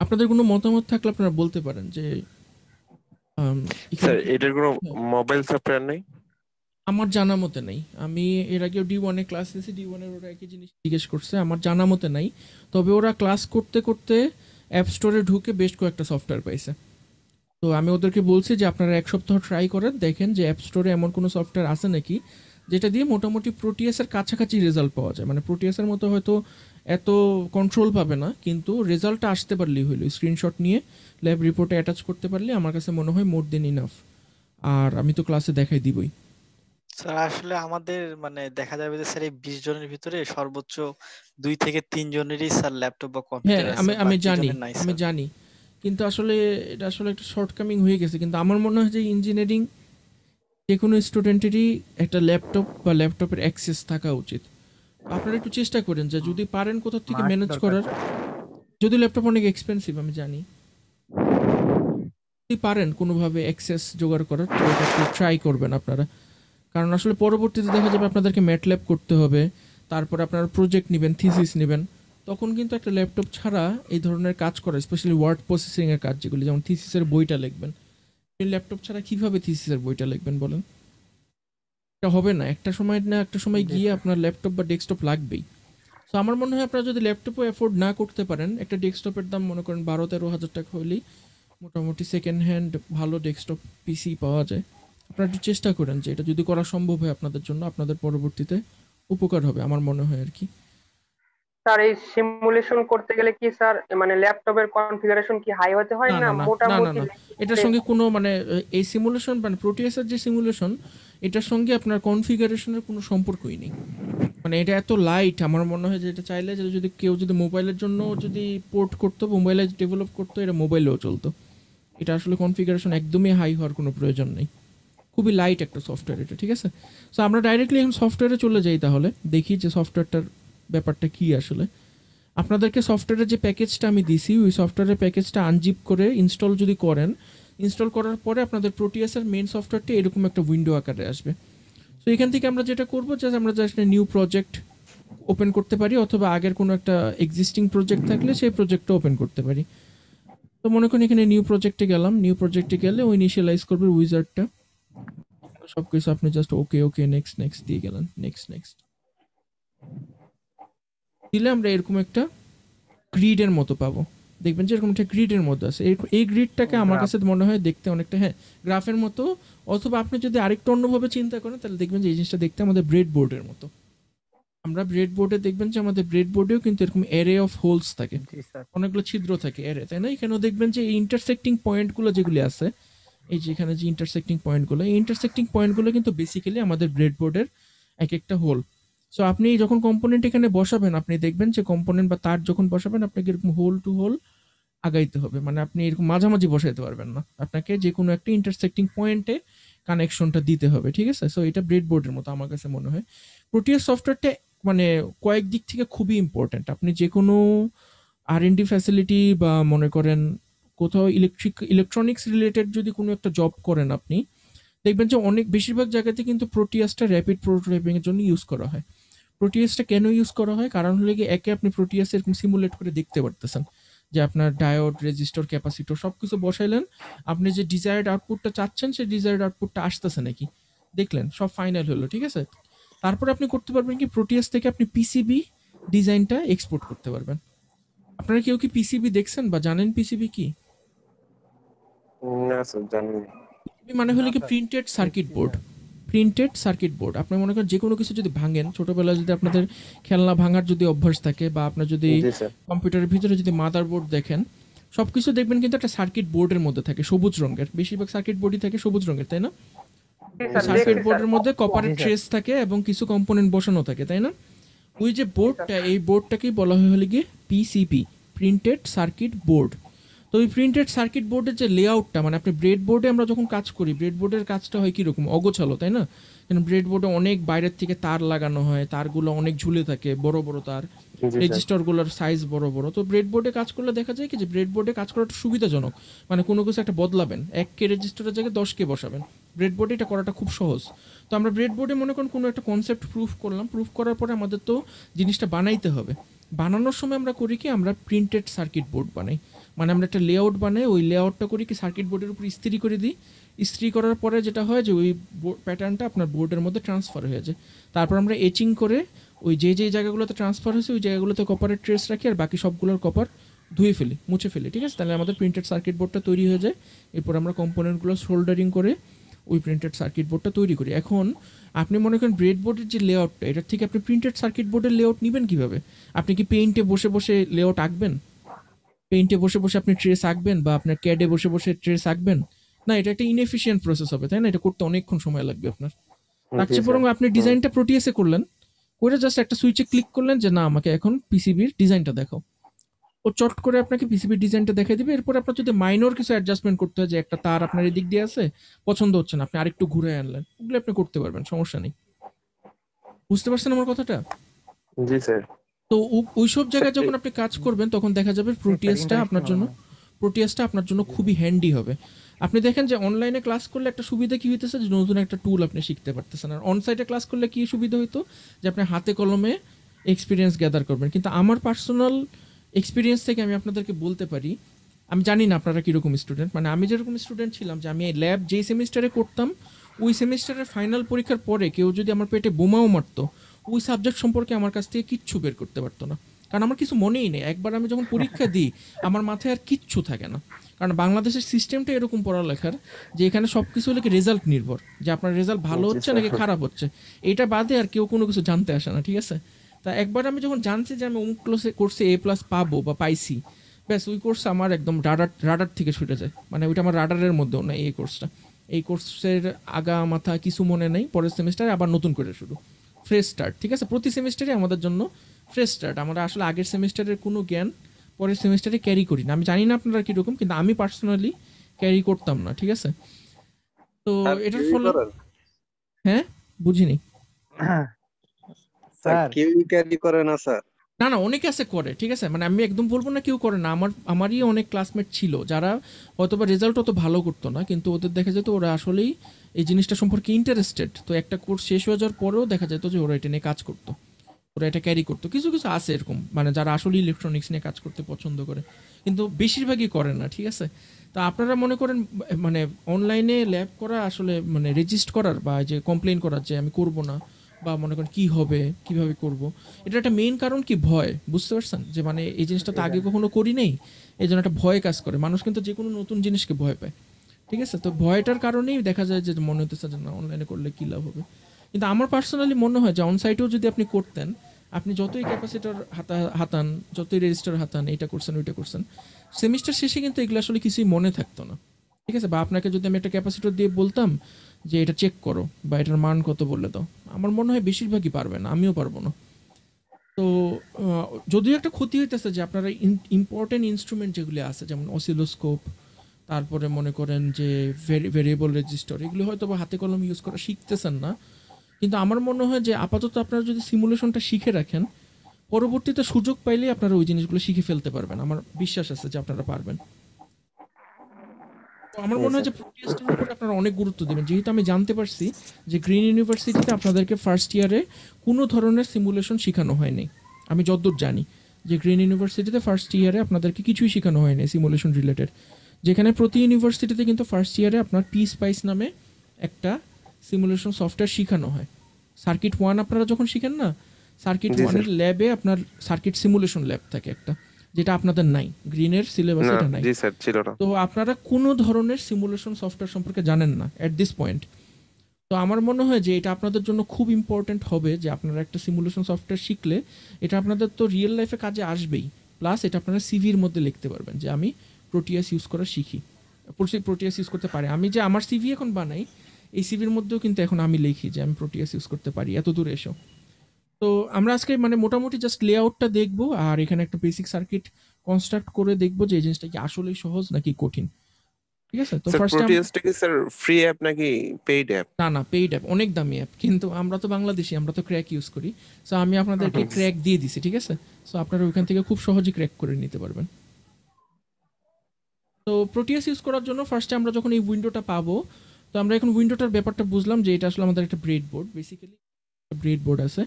আপনাদের কোনো মতামত থাকলে আপনারা বলতে পারেন যে আম, এখানে স্যার কি এটার কোনো হ্যাঁ, মোবাইল সফটওয়্যার নেই? আমার জানা মতে নাই। আমি এর আগেও D1 এ ক্লাস নিয়েছি, D1 এর ওরা একই জিনিস জিজ্ঞেস করছে, আমার জানা মতে নাই। তবে ওরা ক্লাস করতে করতে অ্যাপ স্টোরে ঢুকে বেশ কয়েকটা সফটওয়্যার পাইছে। তো আমি ওদেরকে বলছি যে আপনারা 1 সপ্তাহ ট্রাই করেন, দেখেন যে অ্যাপ স্টোরে এমন কোনো সফটওয়্যার আছে নাকি যেটা দিয়ে মোটামুটি প্রোটিয়াসের কাছাকাছি রেজাল্ট পাওয়া যায়। মানে প্রোটিয়াসের মতো হয়তো এত কন্ট্রোল পাবে না, কিন্তু রেজাল্টটা আসতে পারলেই হইলো। স্ক্রিনশট নিয়ে ল্যাব রিপোর্টে অ্যাটাচ করতে পারলে আমার কাছে মনে হয় মোর দেন ইনাফ। আর আমি তো ক্লাসে দেখাই দিবই। স্যার আসলে আমাদের মানে দেখা যাবে যে স্যার এই 20 জনের ভিতরে সর্বোচ্চ 2 থেকে 3 জনেরই স্যার ল্যাপটপ বা হ্যাঁ, কম্পিউটার আছে, আমি আমি বাকি জানি, জনের নাই আমি স্যার। জানি। কিন্তু আসলে এটা আসলে একটা শর্টকামিং হয়ে গেছে। কিন্তু আমার মনে হয় যে ইঞ্জিনিয়ারিং যে কোনো স্টুডেন্টেরই একটা ল্যাপটপ বা ল্যাপটপের অ্যাক্সেস থাকা উচিত। তো আপনারা একটু চেষ্টা করেন যে যদি পারেন কোথা থেকে মার্ক ম্যানেজ দরকার করার। স্যার। যদি ল্যাপটপ অনেক এক্সপেন্সিভ আমি জানি, যদি পারেন কোনোভাবে অ্যাক্সেস জোগাড় করার তো এটা একটু ট্রাই করবেন আপনারা। কারণ আসলে পরবর্তীতে দেখা যাবে আপনাদেরকে ম্যাটল্যাব করতে হবে, তারপরে আপনারা প্রজেক্ট নেবেন, থিসিস নেবেন। তখন কিন্তু একটা ল্যাপটপ ছাড়া এই ধরনের কাজ করা, স্পেশালি ওয়ার্ড প্রসেসিংয়ের কাজ যেগুলি, যেমন থিসিসের বইটা লিখবেন, এই ল্যাপটপ ছাড়া কীভাবে থিসিসের বইটা লিখবেন বলেন? এটা হবে না, একটা সময় না একটা সময় জি গিয়ে স্যার। আপনার ল্যাপটপ বা ডেস্কটপ লাগবেই। সো আমার মনে হয় আপনারা যদি ল্যাপটপও অ্যাফোর্ড না করতে পারেন, একটা ডেস্কটপের দাম মনে করেন 12-13 হাজার টাকা হলেই মোটামুটি সেকেন্ড হ্যান্ড ভালো ডেস্কটপ পিসি পাওয়া যায়। আপনারা একটু চেষ্টা করেন যে এটা যদি করা সম্ভব হয় আপনাদের জন্য, আপনাদের পরবর্তীতে উপকার হবে আমার মনে হয় আর কি। স্যার এই সিমুলেশন করতে গেলে কি স্যার মানে ল্যাপটপের কনফিগারেশন কি হাই হতে হয় না না না না না না মোটামুটি না, এটার ল্যাপটপে? সঙ্গে কোনো মানে এই সিমুলেশন মানে প্রোটিয়াসের যে সিমুলেশন, এটার সঙ্গে আপনার কনফিগারেশনের কোনো সম্পর্কই নেই। মানে এটা এত লাইট, আমার মনে হয় যে এটা চাইলে যে যদি কেউ যদি মোবাইলের জন্য যদি পোর্ট করতো, মোবাইলে ডেভেলপ করতো, এটা মোবাইলেও চলতো। এটা আসলে কনফিগারেশন একদমই হাই হওয়ার কোনো প্রয়োজন নেই। খুবই লাইট একটা সফটওয়্যার এটা, ঠিক আছে? সো আমরা ডাইরেক্টলি এখন সফটওয়্যারে চলে যাই, তাহলে দেখি যে সফটওয়্যারটার ব্যাপারটা কী আসলে। আপনাদেরকে সফটওয়্যারের যে প্যাকেজটা আমি দিছি, ওই সফটওয়্যারের প্যাকেজটা আনজিপ করে ইনস্টল যদি করেন, ইনস্টল করার পরে আপনাদের প্রোটিয়াসের মেন সফটওয়্যারটি এরকম একটা উইন্ডো আকারে আসবে। সো এখান থেকে আমরা যেটা করবো, জাস্ট আমরা জাস্ট নিউ প্রজেক্ট ওপেন করতে পারি, অথবা আগের কোনো একটা এক্সিস্টিং প্রজেক্ট থাকলে সেই প্রজেক্টটা ওপেন করতে পারি। তো মনে করেন এখানে নিউ প্রজেক্টে গেলাম, নিউ প্রজেক্টে গেলে ও ইনিশিয়ালাইজ করবে উইজার্ডটা। সব কিছু আপনি just okay okay next next দিয়ে গেলেন, নেক্সট নেক্সট দিলে আমরা এরকম একটা গ্রিডের মতো পাবো। দেখবেন যে এরকম একটা গ্রিডের মতো আছে। এই গ্রিডটাকে আমার গ্রাফ। কাছে মনে হয় দেখতে অনেকটা, হ্যাঁ, গ্রাফের মতো। অথবা আপনি যদি আরেকটু অন্যভাবে চিন্তা করেন তাহলে দেখবেন যে এই জিনিসটা দেখতে আমাদের ব্রেড বোর্ডের মতো। আমরা ব্রেড বোর্ডে দেখবেন যে আমাদের ব্রেড বোর্ডেও কিন্তু এরকম অ্যারে অফ হোলস থাকে, জি স্যার। অনেকগুলো ছিদ্র থাকে অ্যারে, তাই না? এখানেও দেখবেন যে এই ইন্টারসেক্টিং পয়েন্টগুলো যেগুলি আছে, এই যে এখানে যে ইন্টারসেক্টিং পয়েন্টগুলো, এই ইন্টারসেক্টিং পয়েন্টগুলো কিন্তু বেসিক্যালি আমাদের ব্রেড বোর্ডের এক একটা হোল। সো আপনি যখন কম্পোনেন্ট এখানে বসাবেন, আপনি দেখবেন যে কম্পোনেন্ট বা তার যখন বসাবেন, আপনাকে এরকম হোল টু হোল আগাইতে হবে। মানে আপনি এরকম মাঝামাঝি বসাইতে পারবেন না, আপনাকে যে কোনো একটা ইন্টারসেক্টিং পয়েন্টে কানেকশনটা দিতে হবে, ঠিক আছে? সো এটা ব্রেড বোর্ডের মতো আমার কাছে মনে হয়। প্রোটিয়াস সফটওয়্যারটা মানে কয়েক দিক থেকে খুবই ইম্পর্ট্যান্ট। আপনি যে কোনো R&D ফ্যাসিলিটি বা মনে করেন কোথাও ইলেকট্রনিক্স রিলেটেড যদি কোনো একটা জব করেন আপনি, দেখবেন যে অনেক বেশিরভাগ জায়গাতে কিন্তু প্রোটিয়াসটা র্যাপিড প্রোটোটাইপিং এর জন্য ইউজ করা হয়। প্রোটিয়াসটা কেন ইউজ করা হয়? কারণ হলো গিয়ে একে আপনি প্রোটিয়াস এরকম সিমুলেট করে দেখতে পারতেছেন যে আপনার ডায়োড, রেজিস্টর, ক্যাপাসিটর সবকিছু বসাইলেন, আপনি যে ডিজায়ার্ড আউটপুটটা চাচ্ছেন সেই ডিজায়ার্ড আউটপুটটা আসতেছে নাকি দেখলেন, সব ফাইনাল হলো, ঠিক আছে? তারপর আপনি করতে পারবেন কি, প্রোটিয়াস থেকে আপনি পিসিবি ডিজাইনটা এক্সপোর্ট করতে পারবেন। আপনারা কেউ কি পিসিবি দেখছেন বা জানেন পিসিবি কি? না স্যার, জানি না। পিসিবি মানে হলো না কি স্যার, প্রিন্টেড সার্কিট দেখছি board. Sir. Printed circuit board, আপনি মনে করেন যে কোনো কিছু যদি ভাঙেন, ছোটবেলায় যদি আপনাদের খেলনা ভাঙার যদি অভ্যাস থাকে, বা আপনার যদি জি স্যার। কম্পিউটারের ভিতরে যদি মাদার বোর্ড দেখেন, সব কিছু দেখবেন কিন্তু একটা সার্কিট বোর্ডের মধ্যে থাকে, সবুজ রঙের। বেশিরভাগ সার্কিট বোর্ডই থাকে সবুজ রঙের, তাই না? জি জি স্যার স্যার। সার্কিট দেখছি স্যার। বোর্ডের মধ্যে জি কপারের স্যার। ট্রেস থাকে এবং কিছু কম্পোনেন্ট বসানো থাকে, তাই না? ওই যে জি স্যার। বোর্ডটা, এই বোর্ডটাকেই বলা হয় হলে গিয়ে পিসিবি, প্রিন্টেড সার্কিট বোর্ড। তো ওই প্রিন্টেড সার্কিট বোর্ডের যে লেআউটটা, মানে আপনি ব্রেড বোর্ডে আমরা যখন কাজ করি, ব্রেড বোর্ডের কাজটা হয় কীরকম অগোছালো, তাই না? কারণ ব্রেড বোর্ডে অনেক বাইরের থেকে তার লাগানো হয়, তারগুলো অনেক ঝুলে থাকে, বড় বড় তার, জি স্যার। রেজিস্টারগুলোর সাইজ বড় বড়। তো ব্রেড বোর্ডে কাজ করলে দেখা যায় কি যে ব্রেড বোর্ডে কাজ করাটা সুবিধাজনক। মানে কোনো কিছু একটা বদলাবেন, 1K রেজিস্টারের জায়গায় 10K বসাবেন, ব্রেড বোর্ডে এটা করাটা খুব সহজ। তো আমরা ব্রেড বোর্ডে মনে করেন কোনো একটা কনসেপ্ট প্রুফ করলাম, প্রুফ করার পরে আমাদের তো জিনিসটা বানাইতে হবে। বানানোর সময় আমরা করি কি, আমরা প্রিন্টেড সার্কিট বোর্ড বানাই। মানে আমরা একটা লেআউট বানাই, ওই লেআউটটা করি কি সার্কিট বোর্ডের উপর ইস্ত্রি করে দিই। ইস্ত্রি করার পরে যেটা হয় যে ওই প্যাটার্নটা আপনার বোর্ডের মধ্যে ট্রান্সফার হয়ে যায়। তারপর আমরা এচিং করে ওই যে জায়গাগুলোতে ট্রান্সফার হয়েছে ওই জায়গাগুলোতে কপারের ট্রেস রাখি, আর বাকি সবগুলোর কপার ধুয়ে ফেলি, মুছে ফেলি, ঠিক আছে? তাহলে আমাদের প্রিন্টেড সার্কিট বোর্ডটা তৈরি হয়ে যায়। এরপর আমরা কম্পোনেন্টগুলো সোল্ডারিং করে ওই প্রিন্টেড সার্কিট বোর্ডটা তৈরি করি। এখন আপনি মনে করেন ব্রেড বোর্ডের যে লেআউটটা, এটার থেকে আপনি প্রিন্টেড সার্কিট বোর্ডের লেআউট নেবেন কীভাবে? আপনি কি পেইন্টে বসে বসে লেআউট আঁকবেন? পেইন্টে বসে বসে আপনি ট্রেস আঁকবেন, বা আপনার ক্যাডে বসে বসে ট্রেস আঁকবেন? না, এটা একটা ইনএফিশিয়েন্ট প্রসেস হবে, তাই না? এটা করতে অনেকক্ষণ সময় লাগবে আপনার। তার জি চেয়ে স্যার। বরং আপনি ডিজাইনটা প্রোটিয়াসে করলেন, করে জাস্ট একটা সুইচে ক্লিক করলেন যে না আমাকে এখন পিসিবির ডিজাইনটা দেখাও, ও চট করে আপনাকে পিসিবির ডিজাইনটা দেখাই দিবে। এরপর আপনার যদি মাইনর কিছু অ্যাডজাস্টমেন্ট করতে হয়, যে একটা তার আপনার এদিক দিয়ে আছে পছন্দ হচ্ছে না, আপনি আরেকটু ঘুরে আনলেন, ওগুলো আপনি করতে পারবেন, সমস্যা নেই। বুঝতে পারছেন আমার কথাটা? জি স্যার। তো ওইসব জায়গায় যখন আপনি কাজ করবেন তখন দেখা যাবে প্রোটিয়াসটা আপনার জন্য খুবই হ্যান্ডি হবে। আপনি দেখেন যে অনলাইনে ক্লাস করলে একটা সুবিধা কি হইতেছে, যে নতুন একটা টুল আপনি শিখতে পারতেছেন। আর অনসাইটে ক্লাস করলে কি সুবিধা হইতো, যে আপনি হাতে কলমে এক্সপিরিয়েন্স গ্যাদার করবেন। কিন্তু আমার পার্সোনাল এক্সপিরিয়েন্স থেকে আমি আপনাদেরকে বলতে পারি, আমি জানি না আপনারা কীরকম স্টুডেন্ট, মানে আমি যেরকম স্টুডেন্ট ছিলাম, যে আমি ল্যাব যেই সেমিস্টারে করতাম ওই সেমিস্টারের ফাইনাল পরীক্ষার পরে কেউ যদি আমার পেটে বোমাও মারতো, ওই সাবজেক্ট সম্পর্কে আমার কাছ থেকে কিচ্ছু বের করতে পারতো না, কারণ আমার কিছু মনেই নেই। একবার আমি যখন পরীক্ষা দিই আমার মাথায় আর কিচ্ছু থাকে না, কারণ বাংলাদেশের সিস্টেমটা এরকম পড়ালেখার যে এখানে সব কিছু হলে রেজাল্ট নির্ভর, যে আপনার রেজাল্ট ভালো হচ্ছে নাকি খারাপ হচ্ছে, এটা বাদে আর কেউ কোনো কিছু জানতে আসে না, ঠিক আছে? তা একবার আমি যখন জানছি যে আমি অমুক কোর্সে A+ পাবো বা পাইছি, ব্যাস ওই কোর্স আমার একদম রাডার থেকে ছুটে যায়, মানে ওইটা আমার রাডারের মধ্যেও না। এই কোর্সের আগা মাথা কিছু মনে নেই। পরের সেমিস্টারে আবার নতুন করে শুরু, ফ্রেশ স্টার্ট, ঠিক আছে? প্রতি সেমিস্টারে আমাদের জন্য ফ্রেশ স্টার্ট। আমরা আসলে আগের সেমিস্টারের কোনো জ্ঞান পরের সেমিস্টারে ক্যারি করি না। আমি জানি না আপনারা কীরকম, কিন্তু আমি পার্সোনালি ক্যারি করতাম না, ঠিক আছে? তো এটার ফলে হ্যাঁ, বুঝিনি। স্যার কেউই ক্যারি করে না স্যার। না না, অনেকে আছে করে, ঠিক আছে? মানে আমি একদম বলবো না কেউ করে না। আমারই অনেক ক্লাসমেট ছিল যারা হয়তোবা রেজাল্ট অত ভালো করতো না, কিন্তু ওদের দেখা যেত ওরা আসলেই এই জিনিসটা সম্পর্কে ইন্টারেস্টেড। তো একটা কোর্স শেষ হয়ে যাওয়ার পরেও দেখা যেত যে ওরা এটা নিয়ে কাজ করতো, ওরা এটা ক্যারি করতো। কিছু কিছু আছে এরকম, মানে যারা আসলে ইলেকট্রনিক্স নিয়ে কাজ করতে পছন্দ করে, কিন্তু বেশিরভাগই করে না, ঠিক আছে? তা আপনারা মনে করেন মানে অনলাইনে ল্যাব করা আসলে মানে রেজিস্ট করার বা যে কমপ্লেন করার যে আমি করব না, বা মনে করেন কি হবে কিভাবে করব, এটা একটা মেইন কারণ কি ভয়। বুঝতে পারছেন যে মানে এই জিনিসটা তো আগে কখনো করি নেই, এই জন্য একটা ভয় কাজ করে। মানুষ কিন্তু যে কোনো নতুন জিনিসকে ভয় পায়, ঠিক আছে? তো ভয়টার কারণেই দেখা যায় যে মনে হতেছে যে না অনলাইনে করলে কী লাভ হবে। কিন্তু আমার পার্সোনালি মনে হয় যে অনসাইটেও যদি আপনি করতেন, আপনি যতই ক্যাপাসিটর হাতান, যতই রেজিস্টার হাতান, এটা করছেন ওইটা করছেন, সেমিস্টার শেষে কিন্তু এগুলো আসলে কিছুই মনে থাকতো না, ঠিক আছে? বা আপনাকে যদি আমি একটা ক্যাপাসিটর দিয়ে বলতাম যে এটা চেক করো বা এটার মান কত বলে দাও, আমার মনে হয় বেশিরভাগই পারবে না, আমিও পারবো না। তো যদিও একটা ক্ষতি হইতেছে যে আপনারা ইম্পর্টেন্ট ইনস্ট্রুমেন্ট যেগুলি আছে, যেমন অসিলোস্কোপ, তারপরে মনে করেন যে ভেরিয়েবল রেজিস্টার, এগুলো হয়তো বা হাতে কলম ইউজ করা শিখতেছেন না। কিন্তু আমার মনে হয় যে আপাতত আপনারা যদি সিমুলেশনটা শিখে রাখেন, পরবর্তীতে সুযোগ পাইলে আপনারা ওই জিনিসগুলো শিখে ফেলতে পারবেন। আমার বিশ্বাস আছে যে আপনারা পারবেন। তো আমার মনে হয় যে প্রোটিয়াসটার উপরে আপনারা অনেক গুরুত্ব দেবেন, যেহেতু আমি জানতে পারছি যে গ্রিন ইউনিভার্সিটিতে আপনাদেরকে ফার্স্ট ইয়ারে কোনো ধরনের সিমুলেশন শেখানো হয়নি। আমি যতদূর জানি যে গ্রিন ইউনিভার্সিটিতে ফার্স্ট ইয়ারে আপনাদেরকে কিছুই শেখানো হয়নি সিমুলেশন রিলেটেড, যেখানে প্রতি ইউনিভার্সিটিতে কিন্তু ফার্স্ট ইয়ারে আপনার PSpice নামে একটা সিমুলেশন সফটওয়্যার শেখানো হয়। সার্কিট 1 আপনারা যখন শিখেন না, সার্কিট 1-এর ল্যাবে আপনার সার্কিট সিমুলেশন ল্যাব থাকে একটা, যেটা আপনাদের নাই, গ্রিনের সিলেবাসে এটা নাই। জি স্যার, ছিল না। তো আপনারা কোনো ধরনের সিমুলেশন সফটওয়্যার সম্পর্কে জানেন না অ্যাট দিস পয়েন্ট। তো আমার মনে হয় যে এটা আপনাদের জন্য খুব ইম্পর্টেন্ট হবে, যে আপনারা একটা সিমুলেশন সফটওয়্যার শিখলে এটা আপনাদের তো রিয়েল লাইফে কাজে আসবেই, প্লাস এটা আপনারা সিভির মধ্যে লিখতে পারবেন যে আমি প্রোটিয়াস ইউজ করা শিখি, প্রোটিয়াস ইউজ করতে পারি। আমি যে আমার সিভি এখন বানাই, এই সিভির মধ্যেও কিন্তু এখন আমি লিখি যে আমি প্রোটিয়াস ইউজ করতে পারি, এত দূরে এসো। তো আমরা আজকে মানে মোটামুটি জাস্ট লেআউটটা দেখবো, আর এখানে একটা বেসিক সার্কিট কনস্ট্রাক্ট করে দেখবো যে এই জিনিসটা কি আসলেই সহজ নাকি কঠিন, ঠিক আছে? তো স্যার ফার্স্ট প্রোটিয়াসটা কি স্যার ফ্রি অ্যাপ নাকি পেইড অ্যাপ? না না, পেইড অ্যাপ, অনেক দামি অ্যাপ, কিন্তু আমরা তো বাংলাদেশি, আমরা তো ক্র্যাক ইউজ করি। সো আমি আপনাদেরকে ক্র্যাক দিয়ে দিছি, ঠিক আছে? সো আপনারা ওইখান থেকে খুব সহজেই ক্র্যাক করে নিতে পারবেন। তো প্রোটিয়াস ইউজ করার জন্য ফার্স্টে আমরা যখন এই উইন্ডোটা পাবো, তো আমরা এখন উইন্ডোটার ব্যাপারটা বুঝলাম যে এটা আসলে আমাদের একটা bread board, basically bread board আছে।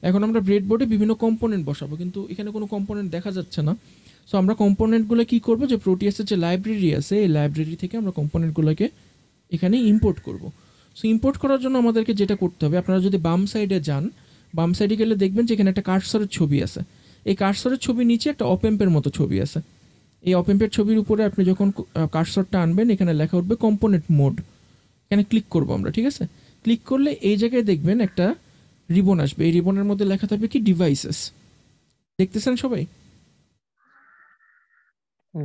এখন আমরা ব্রেড বোর্ডে বিভিন্ন কম্পোনেন্ট বসাবো, কিন্তু এখানে কোনো কম্পোনেন্ট দেখা যাচ্ছে না। সো আমরা কম্পোনেন্টগুলো কি করব, যে প্রোটিয়াসের যে লাইব্রেরি আছে এই লাইব্রেরি থেকে আমরা কম্পোনেন্টগুলোকে এখানে ইম্পোর্ট করব। সো ইম্পোর্ট করার জন্য আমাদেরকে যেটা করতে হবে, আপনারা যদি বাম সাইডে যান, বাম সাইডে গেলে দেখবেন যে এখানে একটা কার্সরের ছবি আছে। এই কার্সরের ছবির নিচে একটা অপেম্পের মতো ছবি আছে। এই অপেম্পের ছবির উপরে আপনি যখন কার্সরটা আনবেন, এখানে লেখা উঠবে কম্পোনেন্ট মোড। এখানে ক্লিক করব আমরা, ঠিক আছে? ক্লিক করলে এই জায়গায় দেখবেন একটা রিবন আসবে। এই রিবনের মধ্যে লেখা থাকবে কি ডিভাইসেস। দেখতেছেন সবাই?